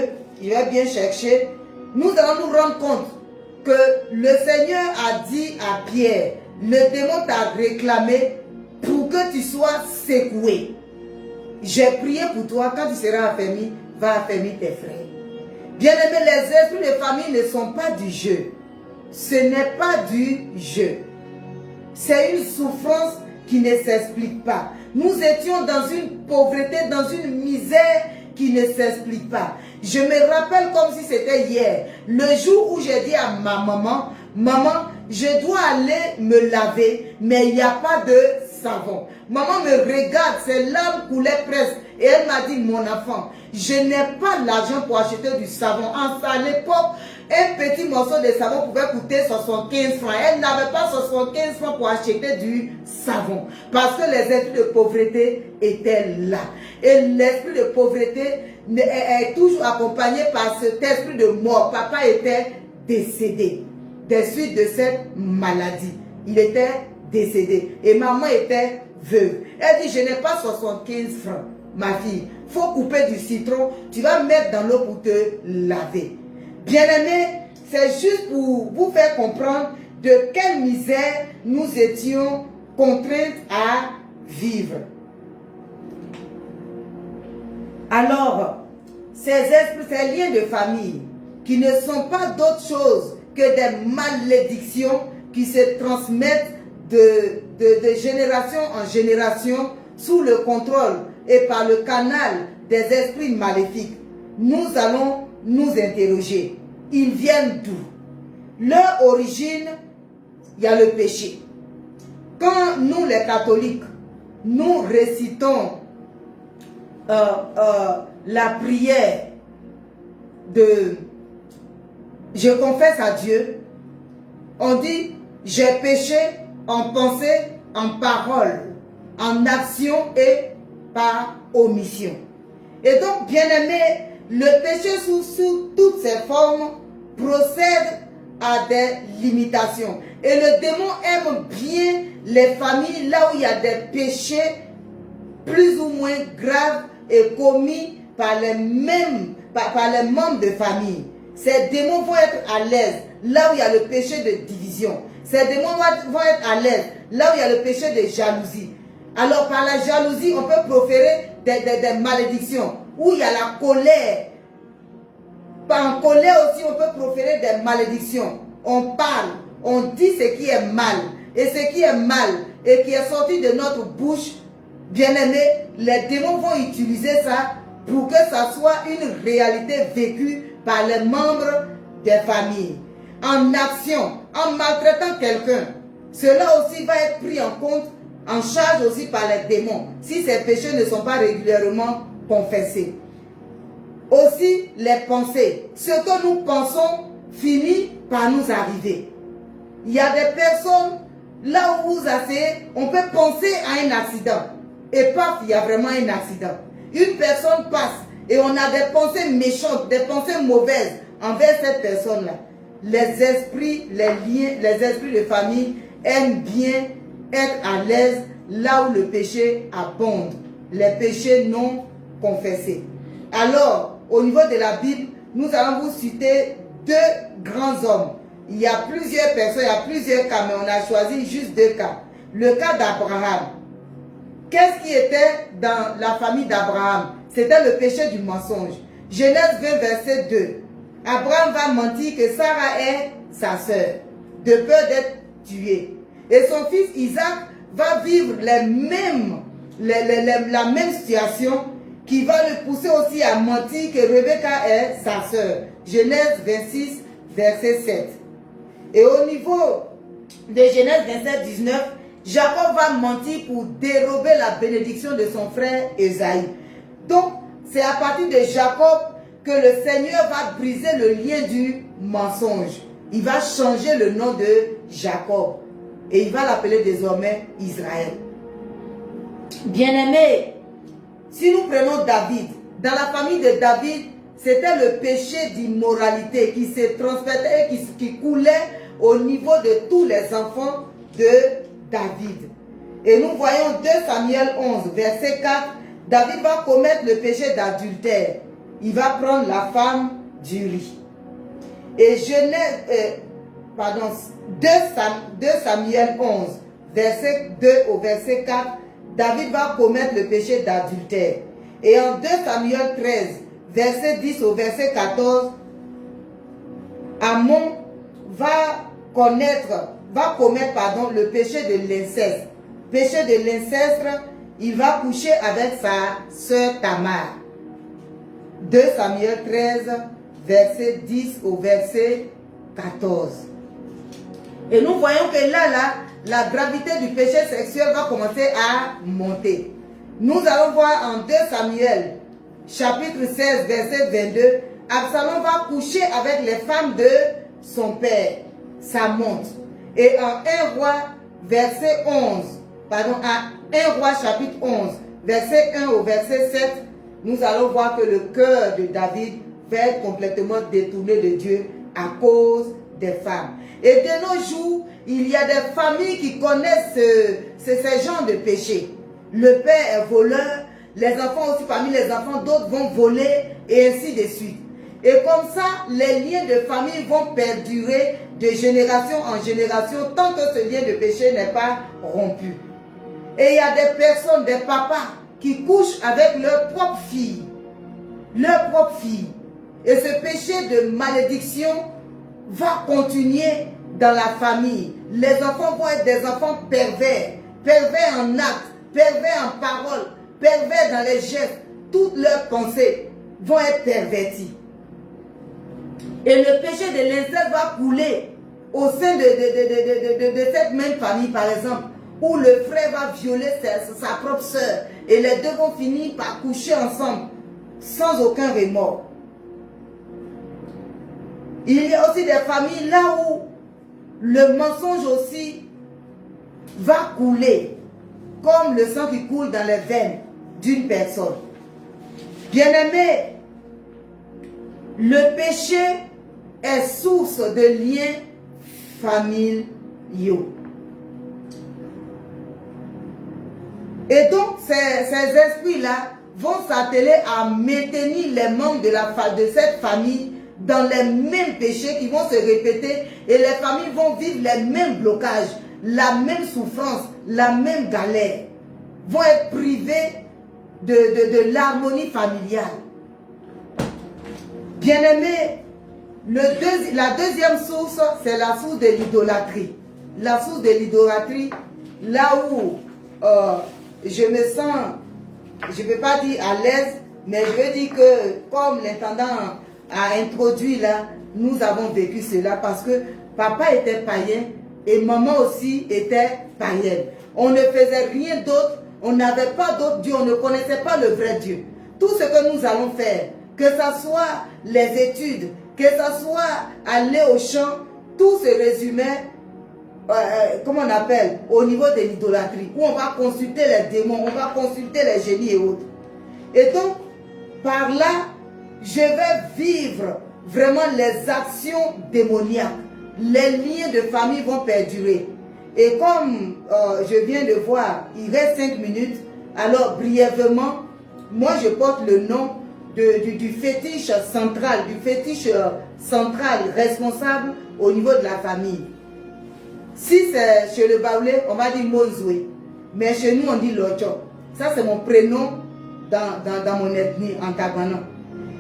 je vais bien chercher, nous allons nous rendre compte que le Seigneur a dit à Pierre, le démon t'a réclamé pour que tu sois secoué. J'ai prié pour toi, quand tu seras affermi, va affermir tes frères. Bien aimé, les esprits de famille ne sont pas du jeu. Ce n'est pas du jeu. C'est une souffrance qui ne s'explique pas. Nous étions dans une pauvreté, dans une misère qui ne s'explique pas. Je me rappelle comme si c'était hier, le jour où j'ai dit à ma maman, maman, je dois aller me laver, mais il n'y a pas de savon. Maman me regarde, ses larmes coulaient presque, et elle m'a dit, mon enfant, je n'ai pas l'argent pour acheter du savon. À l'époque, un petit morceau de savon pouvait coûter 75 francs. Elle n'avait pas 75 francs pour acheter du savon. Parce que les esprits de pauvreté étaient là. Et l'esprit de pauvreté est toujours accompagné par cet esprit de mort. Papa était décédé des suites de cette maladie. Il était décédé. Et maman était veuve. Elle dit, je n'ai pas 75 francs. Ma fille, il faut couper du citron. Tu vas mettre dans l'eau pour te laver. Bien-aimés, c'est juste pour vous faire comprendre de quelle misère nous étions contraints à vivre. Alors, ces esprits, ces liens de famille, qui ne sont pas d'autre chose que des malédictions qui se transmettent de génération en génération sous le contrôle et par le canal des esprits maléfiques. Nous allons nous interroger. Ils viennent d'où? Leur origine, il y a le péché. Quand nous les catholiques, nous récitons la prière de je confesse à Dieu, on dit j'ai péché en pensée, en parole, en action et par omission. Et donc, bien aimé, le péché sous toutes ses formes procède à des limitations. Et le démon aime bien les familles là où il y a des péchés plus ou moins graves et commis par les membres de famille. Ces démons vont être à l'aise là où il y a le péché de division. Ces démons vont être à l'aise là où il y a le péché de jalousie. Alors par la jalousie, on peut proférer des malédictions. Où il y a la colère. Par colère aussi, on peut proférer des malédictions. On parle, on dit ce qui est mal. Et ce qui est mal et qui est sorti de notre bouche, bien aimé, les démons vont utiliser ça pour que ça soit une réalité vécue par les membres des familles. En action, en maltraitant quelqu'un, cela aussi va être pris en compte, en charge aussi par les démons, si ces péchés ne sont pas régulièrement confessés. Aussi, les pensées. Ce que nous pensons finit par nous arriver. Il y a des personnes, là où vous asseyez, on peut penser à un accident. Et paf, il y a vraiment un accident. Une personne passe et on a des pensées méchantes, des pensées mauvaises envers cette personne-là. Les esprits, les liens, les esprits de famille aiment bien être à l'aise là où le péché abonde. Les péchés non confessés. Alors, au niveau de la Bible, nous allons vous citer deux grands hommes. Il y a plusieurs personnes, il y a plusieurs cas, mais on a choisi juste deux cas. Le cas d'Abraham. Qu'est-ce qui était dans la famille d'Abraham? C'était le péché du mensonge. Genèse 20, verset 2. Abraham va mentir que Sarah est sa sœur, de peur d'être tué. Et son fils Isaac va vivre la même situation qui va le pousser aussi à mentir que Rebecca est sa sœur. Genèse 26, verset 7. Et au niveau de Genèse 27, 19, Jacob va mentir pour dérober la bénédiction de son frère Ésaïe. Donc, c'est à partir de Jacob que le Seigneur va briser le lien du mensonge. Il va changer le nom de Jacob. Et il va l'appeler désormais Israël. Bien-aimés, si nous prenons David, dans la famille de David, c'était le péché d'immoralité qui se transmettait, qui coulait au niveau de tous les enfants de David. Et nous voyons 2 Samuel 11, verset 4, David va commettre le péché d'adultère. Il va prendre la femme d'Uri. Et 2 Samuel 11, verset 2 au verset 4, David va commettre le péché d'adultère. Et en 2 Samuel 13, verset 10 au verset 14, Amon va commettre le péché de l'inceste. Péché de l'inceste, il va coucher avec sa sœur Tamar. 2 Samuel 13, verset 10 au verset 14. Et nous voyons que là, la gravité du péché sexuel va commencer à monter. Nous allons voir en 2 Samuel, chapitre 16, verset 22, Absalom va coucher avec les femmes de son père. Ça monte. Et en 1 roi, verset 11, à 1 roi, chapitre 11, verset 1 au verset 7, nous allons voir que le cœur de David va être complètement détourné de Dieu à cause des femmes. Et de nos jours, il y a des familles qui connaissent ce genre de péché. Le père est voleur, les enfants aussi, parmi les enfants, d'autres vont voler, et ainsi de suite. Et comme ça, les liens de famille vont perdurer de génération en génération tant que ce lien de péché n'est pas rompu. Et il y a des personnes, des papas, qui couchent avec leur propre fille. Leur propre fille. Et ce péché de malédiction va continuer dans la famille. Les enfants vont être des enfants pervers. Pervers en actes, pervers en paroles, pervers dans les gestes. Toutes leurs pensées vont être perverties. Et le péché de l'inceste va couler au sein de cette même famille, par exemple, où le frère va violer sa propre sœur et les deux vont finir par coucher ensemble sans aucun remords. Il y a aussi des familles là où le mensonge aussi va couler comme le sang qui coule dans les veines d'une personne. Bien-aimé, le péché est source de liens familiaux. Et donc, ces esprits-là vont s'atteler à maintenir les membres de cette famille dans les mêmes péchés qui vont se répéter et les familles vont vivre les mêmes blocages, la même souffrance, la même galère, vont être privées de l'harmonie familiale. Bien-aimés, la deuxième source, c'est la source de l'idolâtrie. La source de l'idolâtrie, là où je me sens, je ne vais pas dire à l'aise, mais je veux dire que comme l'intendant a introduit là, nous avons vécu cela parce que papa était païen et maman aussi était païenne. On ne faisait rien d'autre, on n'avait pas d'autre Dieu, on ne connaissait pas le vrai Dieu. Tout ce que nous allons faire, que ce soit les études, que ce soit aller au champ, tout se résumait, comment on appelle, au niveau de l'idolâtrie, où on va consulter les démons, on va consulter les génies et autres. Et donc, par là, je vais vivre vraiment les actions démoniaques. Les liens de famille vont perdurer. Et comme je viens de voir, il reste 5 minutes, alors brièvement, moi je porte le nom du fétiche central, responsable au niveau de la famille. Si c'est chez le Baoulé, on va dire Monzoué, mais chez nous on dit Locho. Ça c'est mon prénom dans mon ethnie en Tagana.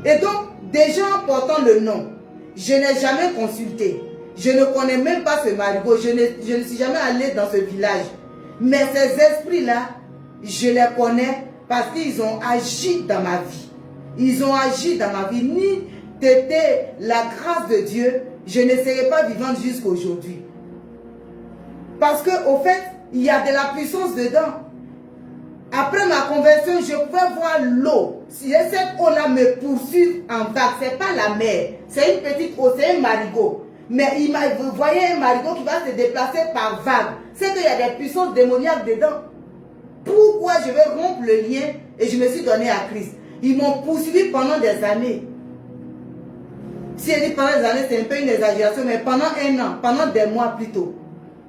Et donc, déjà en portant le nom, je n'ai jamais consulté. Je ne connais même pas ce marigot. Je ne suis jamais allé dans ce village. Mais ces esprits-là, je les connais parce qu'ils ont agi dans ma vie. Ils ont agi dans ma vie. Ni t'étais la grâce de Dieu, je ne serais pas vivante jusqu'à aujourd'hui. Parce qu'au fait, il y a de la puissance dedans. Après ma conversion, je pouvais voir l'eau. Si cette eau-là me poursuit en vague, ce n'est pas la mer. C'est une petite eau, c'est un marigot. Mais vous voyez un marigot qui va se déplacer par vague. C'est qu'il y a des puissances démoniaques dedans. Pourquoi je vais rompre le lien et je me suis donné à Christ? Ils m'ont poursuivi pendant des années. Si je dis pendant des années, c'est un peu une exagération, mais pendant un an, pendant des mois plutôt.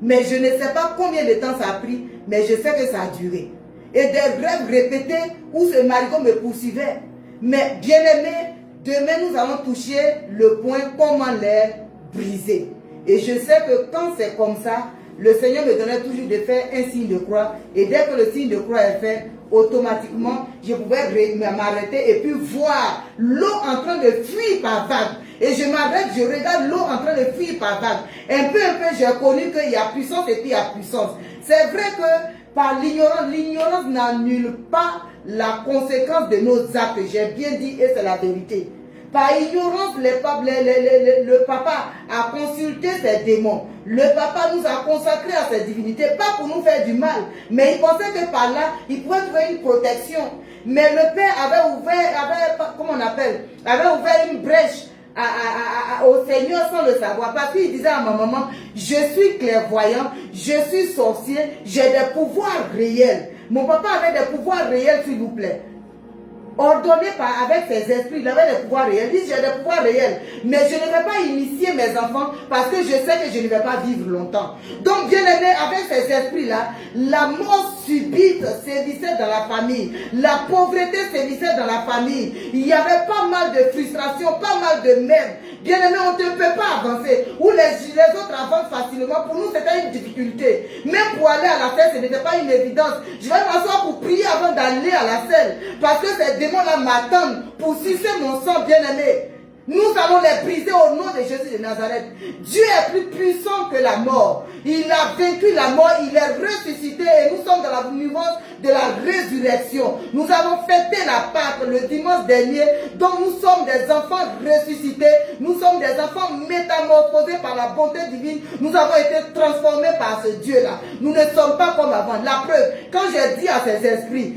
Mais je ne sais pas combien de temps ça a pris, mais je sais que ça a duré. Et des rêves répétés où ce marigot me poursuivait. Mais bien aimé, demain nous allons toucher le point comment les briser. Et je sais que quand c'est comme ça, le Seigneur me donnait toujours de faire un signe de croix. Et dès que le signe de croix est fait, automatiquement, je pouvais m'arrêter et puis voir l'eau en train de fuir par vague. Et je m'arrête, je regarde l'eau en train de fuir par vague. Un peu, j'ai connu qu'il y a puissance et puis il y a puissance. C'est vrai que par l'ignorance n'annule pas la conséquence de nos actes. J'ai bien dit et c'est la vérité. Par ignorance, le papa a consulté ses démons. Le papa nous a consacrés à ses divinités, pas pour nous faire du mal, mais il pensait que par là, il pouvait trouver une protection. Mais le père avait ouvert une brèche au Seigneur sans le savoir. Parce qu'il disait à ma maman, je suis clairvoyant, je suis sorcier, j'ai des pouvoirs réels. Mon papa avait des pouvoirs réels, s'il vous plaît. Ordonné avec ses esprits, il avait des pouvoirs réels. Il dit, j'ai des pouvoirs réels. Mais je ne vais pas initier mes enfants parce que je sais que je ne vais pas vivre longtemps. Donc, bien aimé, avec ces esprits-là, la mort subite sévissait dans la famille. La pauvreté sévissait dans la famille. Il y avait pas mal de frustration, pas mal de merde. Bien aimé, on ne peut pas avancer. Ou les autres avancent facilement. Pour nous, c'était une difficulté. Même pour aller à la selle, ce n'était pas une évidence. Je vais m'asseoir pour prier avant d'aller à la selle. Parce que ces démons-là m'attendent pour sucer mon sang, bien aimé. Nous allons les briser au nom de Jésus de Nazareth. Dieu est plus puissant que la mort. Il a vaincu la mort, il est ressuscité et nous sommes dans la mouvance de la résurrection. Nous avons fêté la Pâque le dimanche dernier, donc nous sommes des enfants ressuscités. Nous sommes des enfants métamorphosés par la bonté divine. Nous avons été transformés par ce Dieu-là. Nous ne sommes pas comme avant. La preuve, quand j'ai dit à ces esprits,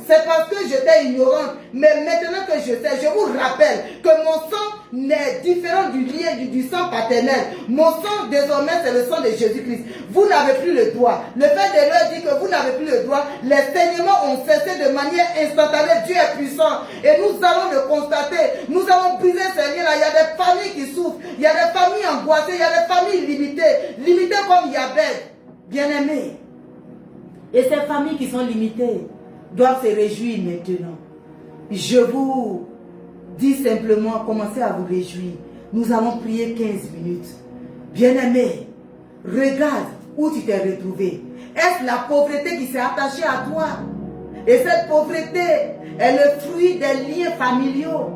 c'est parce que j'étais ignorante, mais maintenant que je sais, je vous rappelle que mon sang n'est différent du lien du sang paternel. Mon sang désormais c'est le sang de Jésus-Christ. Vous n'avez plus le droit. Le fait de leur dire que vous n'avez plus le droit, les saignements ont cessé de manière instantanée. Dieu est puissant et nous allons le constater. Nous avons brisé ces liens-là. Il y a des familles qui souffrent, il y a des familles angoissées, il y a des familles limitées comme Yabed, bien-aimés. Et ces familles qui sont limitées doivent se réjouir maintenant. Je vous dis simplement, commencez à vous réjouir. Nous allons prier 15 minutes. Bien-aimé, regarde où tu t'es retrouvé. Est-ce la pauvreté qui s'est attachée à toi? Et cette pauvreté est le fruit des liens familiaux.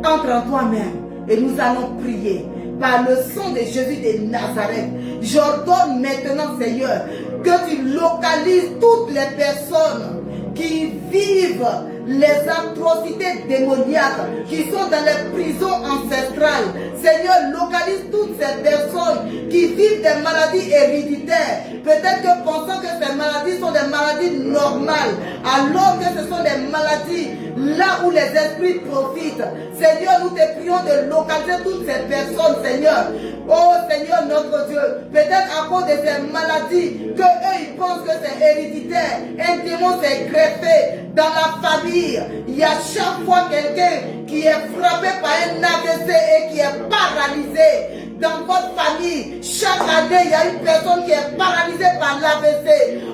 Entre en toi-même et nous allons prier. Par le sang de Jésus de Nazareth, j'ordonne maintenant, Seigneur, que tu localises toutes les personnes qui vivent les atrocités démoniaques, qui sont dans les prisons ancestrales. Seigneur, localise toutes ces personnes qui vivent des maladies héréditaires. Peut-être que pensant que ces maladies sont des maladies normales, alors que ce sont des maladies là où les esprits profitent. Seigneur, nous te prions de localiser toutes ces personnes, Seigneur. Oh Seigneur notre Dieu, peut-être à cause de ces maladies que eux ils pensent que c'est héréditaire, un démon s'est greffé dans la famille. Il y a chaque fois quelqu'un qui est frappé par un AVC et qui est paralysé. Dans votre famille, chaque année, il y a une personne qui est paralysée par l'AVC.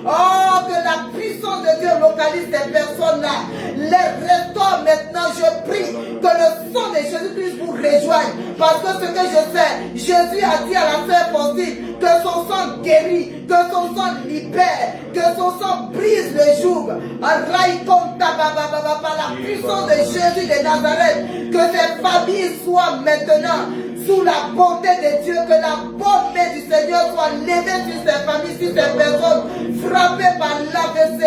Oh, que la puissance de Dieu localise ces personnes-là. Les restaure maintenant. Je prie que le sang de Jésus-Christ vous rejoigne. Parce que ce que je sais, Jésus a dit à la sœur Faustine que son sang guérit, que son sang libère, que son sang brise le joug. Par la puissance de Jésus de Nazareth, que ces familles soient maintenant sous la bonté de Dieu, que la bonne main du Seigneur soit levée sur ces familles, sur ces personnes frappées par l'AVC,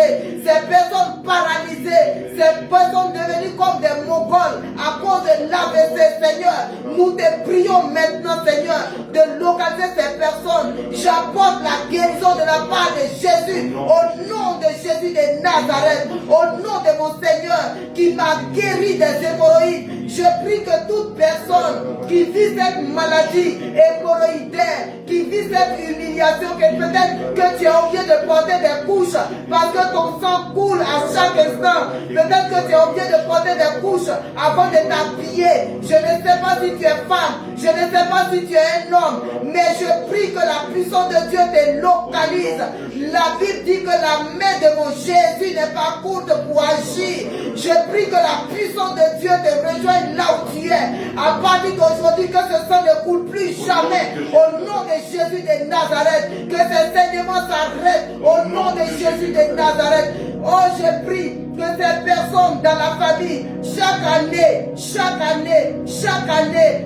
ces personnes paralysées, ces personnes devenues comme des Mongols à cause de l'AVC. Seigneur, nous te prions maintenant, Seigneur, de localiser ces personnes. J'apporte la guérison de la part de Jésus, au nom de Jésus de Nazareth, au nom de mon Seigneur qui m'a guéri des hémorroïdes. Je prie que toute personne qui vit cette maladie hémorroïdaire, qui vit cette humiliation, que peut-être que tu es obligé de porter des couches parce que ton sang coule à chaque instant. Peut-être que tu es obligé de porter des couches avant de t'habiller. Je ne sais pas si tu es femme, je ne sais pas si tu es un homme, mais je prie que la puissance de Dieu te localise. La Bible dit que la main de mon Jésus n'est pas courte pour agir. Je prie que la puissance de Dieu te rejoigne là où tu es. À partir d'aujourd'hui, que ce sang ne coule plus jamais. Au nom de Jésus de Nazareth, que ces saignements s'arrêtent. Au nom de Jésus de Nazareth. Oh, je prie que ces personnes dans la famille, chaque année,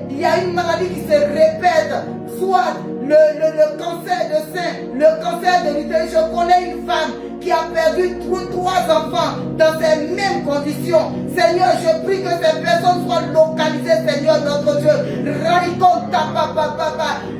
il y a une maladie qui se répète. Soit le cancer de sein, le cancer de l'utérus. Je connais une femme qui a perdu 3 enfants dans ces mêmes conditions. Seigneur, je prie que ces personnes soient localisées, Seigneur notre Dieu.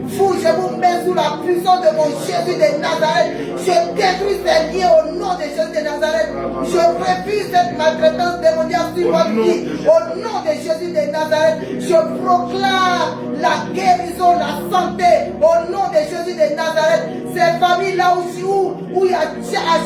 Vous, je vous mets sous la puissance de mon Jésus de Nazareth. Je détruis ces liens au nom de Jésus de Nazareth. Je refuse cette maltraitance démoniaque sur votre vie. Au nom de Jésus de Nazareth, je proclame la guérison, la santé. Au nom de Jésus de Nazareth, ces familles là où il y a à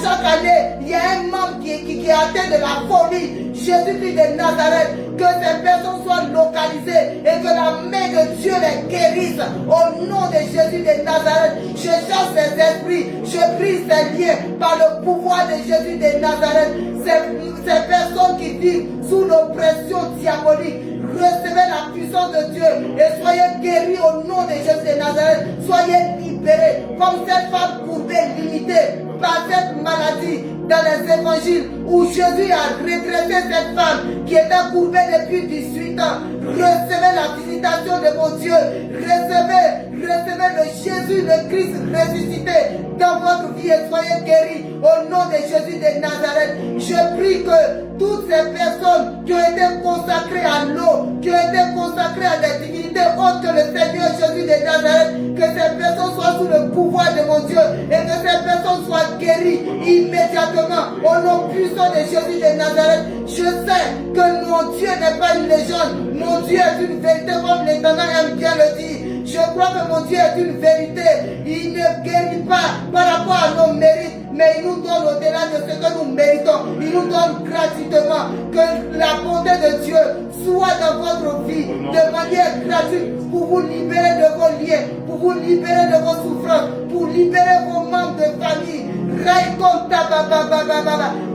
chaque année, il y a un membre qui est atteint de la folie. Jésus-Christ de Nazareth, que ces personnes soient localisées et que la main de Dieu les guérisse. Au nom de Jésus de Nazareth, je chasse ces esprits, je brise ces liens par le pouvoir de Jésus de Nazareth. Ces personnes qui vivent sous l'oppression diabolique, recevez la puissance de Dieu et soyez guéris au nom de Jésus de Nazareth. Soyez libérés comme cette femme pouvait limiter par cette maladie dans les évangiles où Jésus a redressé cette femme qui était courbée depuis 18 ans. Recevez la visitation de mon Dieu. Recevez le Jésus, le Christ ressuscité dans votre vie et soyez guéris au nom de Jésus de Nazareth. Je prie que toutes ces personnes qui ont été consacrées à l'eau, qui ont été consacrées à des divinités autres que le Seigneur Jésus de Nazareth, que ces personnes soient sous le pouvoir de mon Dieu et que ces personnes soient guéries immédiatement au nom puissant de Jésus de Nazareth. Je sais que mon Dieu n'est pas une légende, mon Dieu est une vérité comme l'Éternel aime bien le dire. Je crois que mon Dieu est une vérité. Il ne guérit pas par rapport à nos mérites, mais il nous donne au-delà de ce que nous méritons. Il nous donne gratuitement. Que la bonté de Dieu soit dans votre vie de manière gratuite pour vous libérer de vos liens, pour vous libérer de vos souffrances, pour libérer vos membres de famille.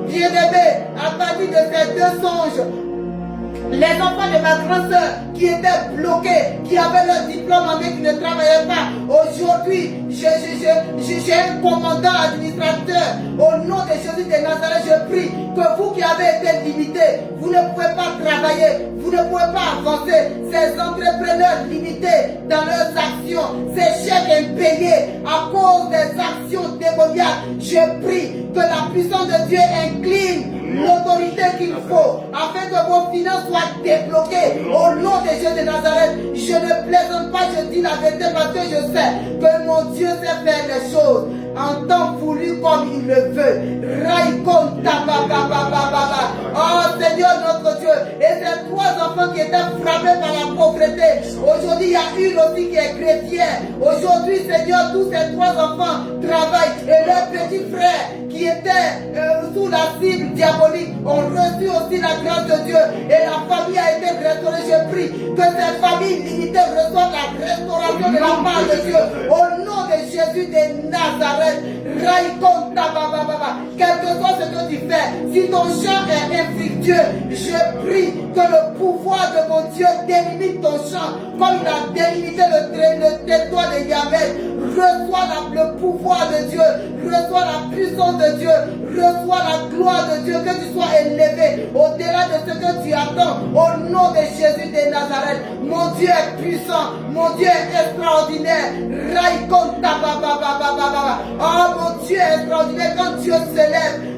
Bien-aimé, à partir de ces 2 songes, Les enfants de ma grande sœur qui étaient bloqués, qui avaient leur diplôme en main, qui ne travaillaient pas. Aujourd'hui, j'ai un commandant administrateur. Au nom de Jésus de Nazareth, je prie que vous qui avez été limités, vous ne pouvez pas travailler, vous ne pouvez pas avancer. Ces entrepreneurs limités dans leurs actions, ces chèques impayés à cause des actions démoniaques, je prie que la puissance de Dieu incline l'autorité qu'il faut afin que vos finances soient débloquées au nom de Jésus de Nazareth. Je ne plaisante pas, je dis la vérité parce que je sais que mon Dieu sait faire les choses en temps voulu comme il le veut. Oh Seigneur notre Dieu, et ces 3 enfants qui étaient frappés par la pauvreté, aujourd'hui il y a une aussi qui est chrétienne. Aujourd'hui Seigneur, tous ces 3 enfants travaillent et leurs petits frères qui étaient sous la cible diabolique ont reçu aussi la grâce de Dieu et la famille a été restaurée. Je prie que ces familles limitées reçoivent la restauration de la part de Dieu au nom de Jésus de Nazareth. Quel que soit ce que tu fais, si ton champ est infructueux, je prie que le pouvoir de mon Dieu délimite ton champ comme il a délimité le territoire de Yahvé. Reçois le pouvoir de Dieu, reçois la puissance de Dieu, reçois la gloire de Dieu, que tu sois élevé au-delà de ce que tu attends au nom de Jésus de Nazareth. Mon Dieu est puissant, mon Dieu est extraordinaire. Oh mon Dieu est extraordinaire.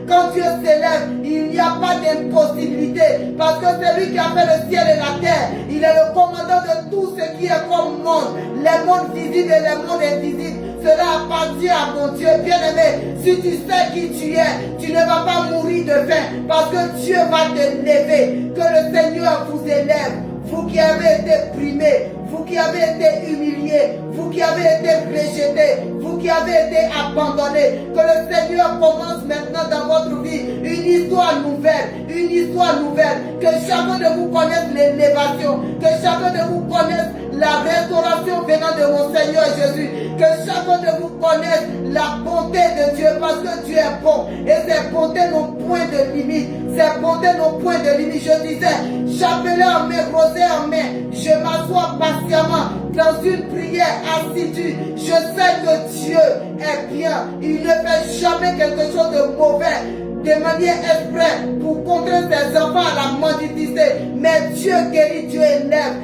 Quand Dieu s'élève, il n'y a pas d'impossibilité parce que c'est lui qui a fait le ciel et la terre. Il est le commandant de tout ce qui est comme monde, les mondes visibles et les mondes invisibles. Cela appartient à mon Dieu bien-aimé. Si tu sais qui tu es, tu ne vas pas mourir de faim parce que Dieu va te lever. Que le Seigneur vous élève. Vous qui avez été primés, vous qui avez été humiliés, vous qui avez été rejetés, vous qui avez été abandonnés, que le Seigneur commence maintenant dans votre vie une histoire nouvelle, que chacun de vous connaisse l'élévation, que chacun de vous connaisse la restauration venant de mon Seigneur Jésus, que chacun de vous connaisse la bonté de Dieu parce que Dieu est bon et ses bontés n'ont point de limite, ses bontés n'ont point de limite. Je disais, chapelet en main, rosaire en main, je m'assois patiemment dans une prière assidue. Je sais que Dieu est bien, il ne fait jamais quelque chose de mauvais de manière exprès pour contraindre ses enfants à la mendicité. Mais Dieu guérit, Dieu élève.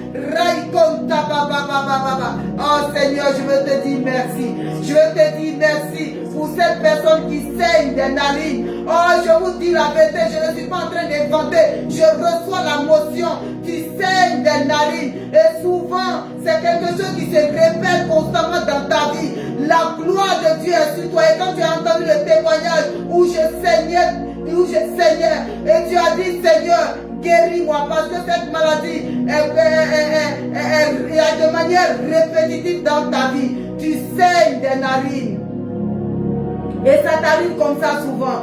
Oh Seigneur, je veux te dire merci. Je veux te dire merci pour cette personne qui saigne des narines. Oh, je vous dis la vérité, je ne suis pas en train d'inventer. Je reçois la motion qui saigne des narines. Et souvent, c'est quelque chose qui se répète constamment dans ta vie. La gloire de Dieu est sur toi. Et quand tu as entendu le témoignage où je saignais, et tu as dit, Seigneur, guéris-moi, parce que cette maladie est de manière répétitive dans ta vie. Tu saignes des narines. Et ça t'arrive comme ça souvent.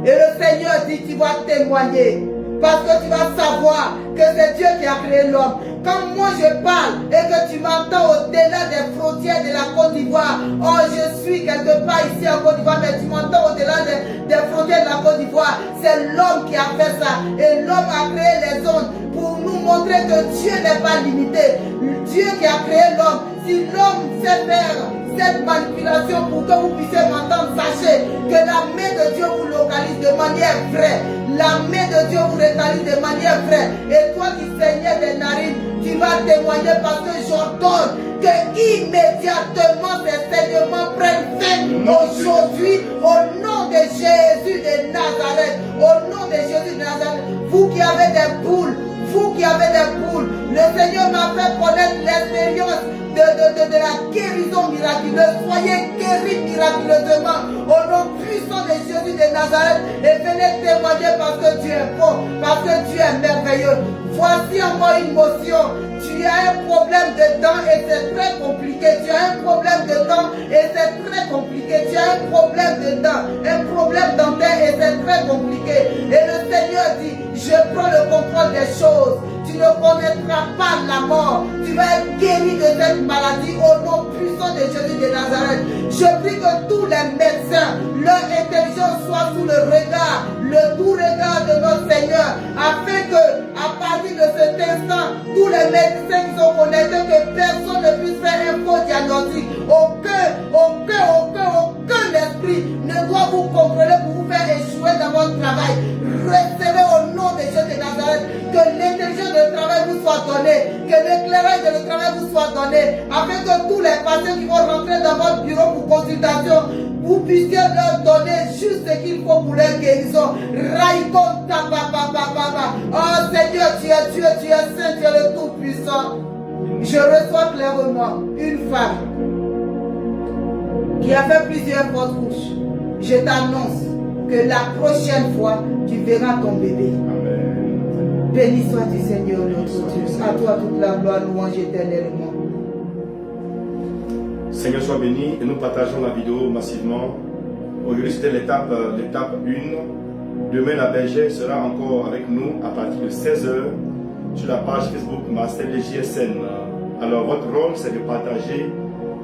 Et le Seigneur dit, tu vas témoigner. Parce que tu vas savoir que c'est Dieu qui a créé l'homme. Quand moi je parle et que tu m'entends au-delà des frontières de la Côte d'Ivoire, oh je suis quelque part ici en Côte d'Ivoire, mais tu m'entends au-delà des frontières de la Côte d'Ivoire, c'est l'homme qui a fait ça. Et l'homme a créé les ondes pour nous montrer que Dieu n'est pas limité. Dieu qui a créé l'homme, si l'homme sait faire cette manipulation pour que vous puissiez m'entendre, sachez que la main de Dieu vous localise de manière vraie. La main de Dieu vous localise de manière vraie. Et toi qui saignais des narines, tu vas témoigner parce que j'ordonne que immédiatement ces saignements prennent fin aujourd'hui au nom de Jésus de Nazareth. Au nom de Jésus de Nazareth. Vous qui avez des boules, le Seigneur m'a fait connaître l'expérience de la guérison miraculeuse. Soyez guéris miraculeusement au nom puissant de Jésus de Nazareth et venez témoigner parce que Dieu est bon, parce que Dieu est merveilleux. Voici encore une motion. Tu as un problème de dents et c'est très compliqué. Tu as un problème de dents et c'est très compliqué. Tu as un problème de dents, un problème dentaire et c'est très compliqué. Et le Seigneur dit, je prends le contrôle des choses. Tu ne connaîtras pas la mort. Tu vas être guéri de cette maladie au nom puissant de Jésus de Nazareth. Je prie que tous les médecins, leur intelligence soit sous le regard le doux regard de notre Seigneur, afin que, à partir de cet instant, tous les médecins qui sont connectés, que personne ne puisse faire un faux diagnostic. Aucun esprit ne doit vous contrôler pour vous faire échouer dans votre travail. Recevez au nom de Jésus de Nazareth que l'intelligence de travail vous soit donnée, que l'éclairage de travail vous soit donné, afin que tous les patients qui vont rentrer dans votre bureau pour consultation, vous puissiez leur donner juste ce qu'il faut pour leur guérison. Oh Seigneur, tu es Dieu, tu es saint, tu es le Tout-Puissant. Je reçois clairement une femme qui a fait plusieurs fausses couches. Je t'annonce que la prochaine fois, tu verras ton bébé. Amen. Béni sois-tu Seigneur notre Dieu. À toi toute la gloire, louange éternellement. Seigneur soit béni et nous partageons la vidéo massivement. Aujourd'hui c'était l'étape 1. Demain la bergère sera encore avec nous à partir de 16h sur la page Facebook Master JSN. Alors votre rôle c'est de partager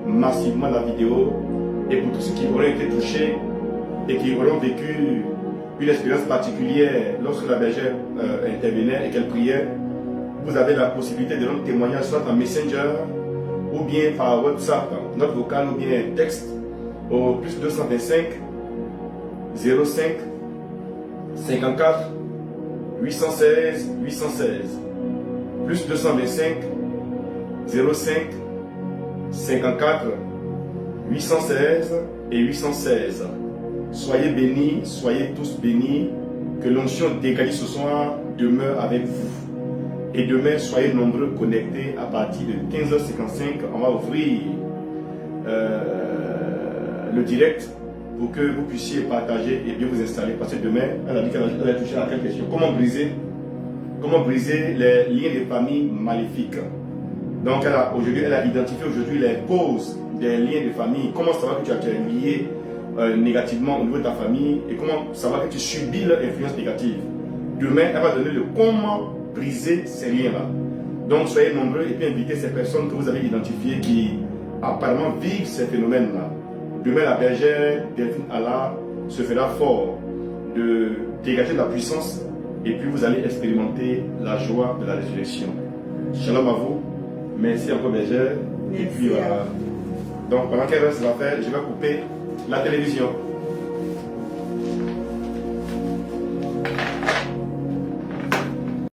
massivement la vidéo et pour tous ceux qui auraient été touchés et qui auront vécu une expérience particulière lorsque la bergère intervenait et qu'elle priait, vous avez la possibilité de rendre témoignage soit en Messenger ou bien par WhatsApp, note vocale ou bien texte au plus 225 05 54 816 816 plus 225 05 54 816 et 816. Soyez bénis, soyez tous bénis, que l'onction d'Égali ce soir demeure avec vous. Et demain, soyez nombreux connectés à partir de 15h55. On va ouvrir le direct pour que vous puissiez partager et bien vous installer. Parce que demain, elle a dit qu'elle allait toucher à quelle question? Comment briser les liens de famille maléfiques? Donc aujourd'hui, elle a identifié aujourd'hui les causes des liens de famille. Comment savoir que tu es lié négativement au niveau de ta famille et comment savoir que tu subis leur influence négative. Demain, elle va donner le comment briser ces liens-là. Donc soyez nombreux et puis invitez ces personnes que vous avez identifiées qui apparemment vivent ces phénomènes-là. Demain, la bergère Delphine Allah se fera fort de dégager de la puissance et puis vous allez expérimenter la joie de la résurrection. Shalom à vous. Merci encore bergère. Merci Et puis voilà. Donc pendant qu'elle reste à faire, je vais couper la télévision.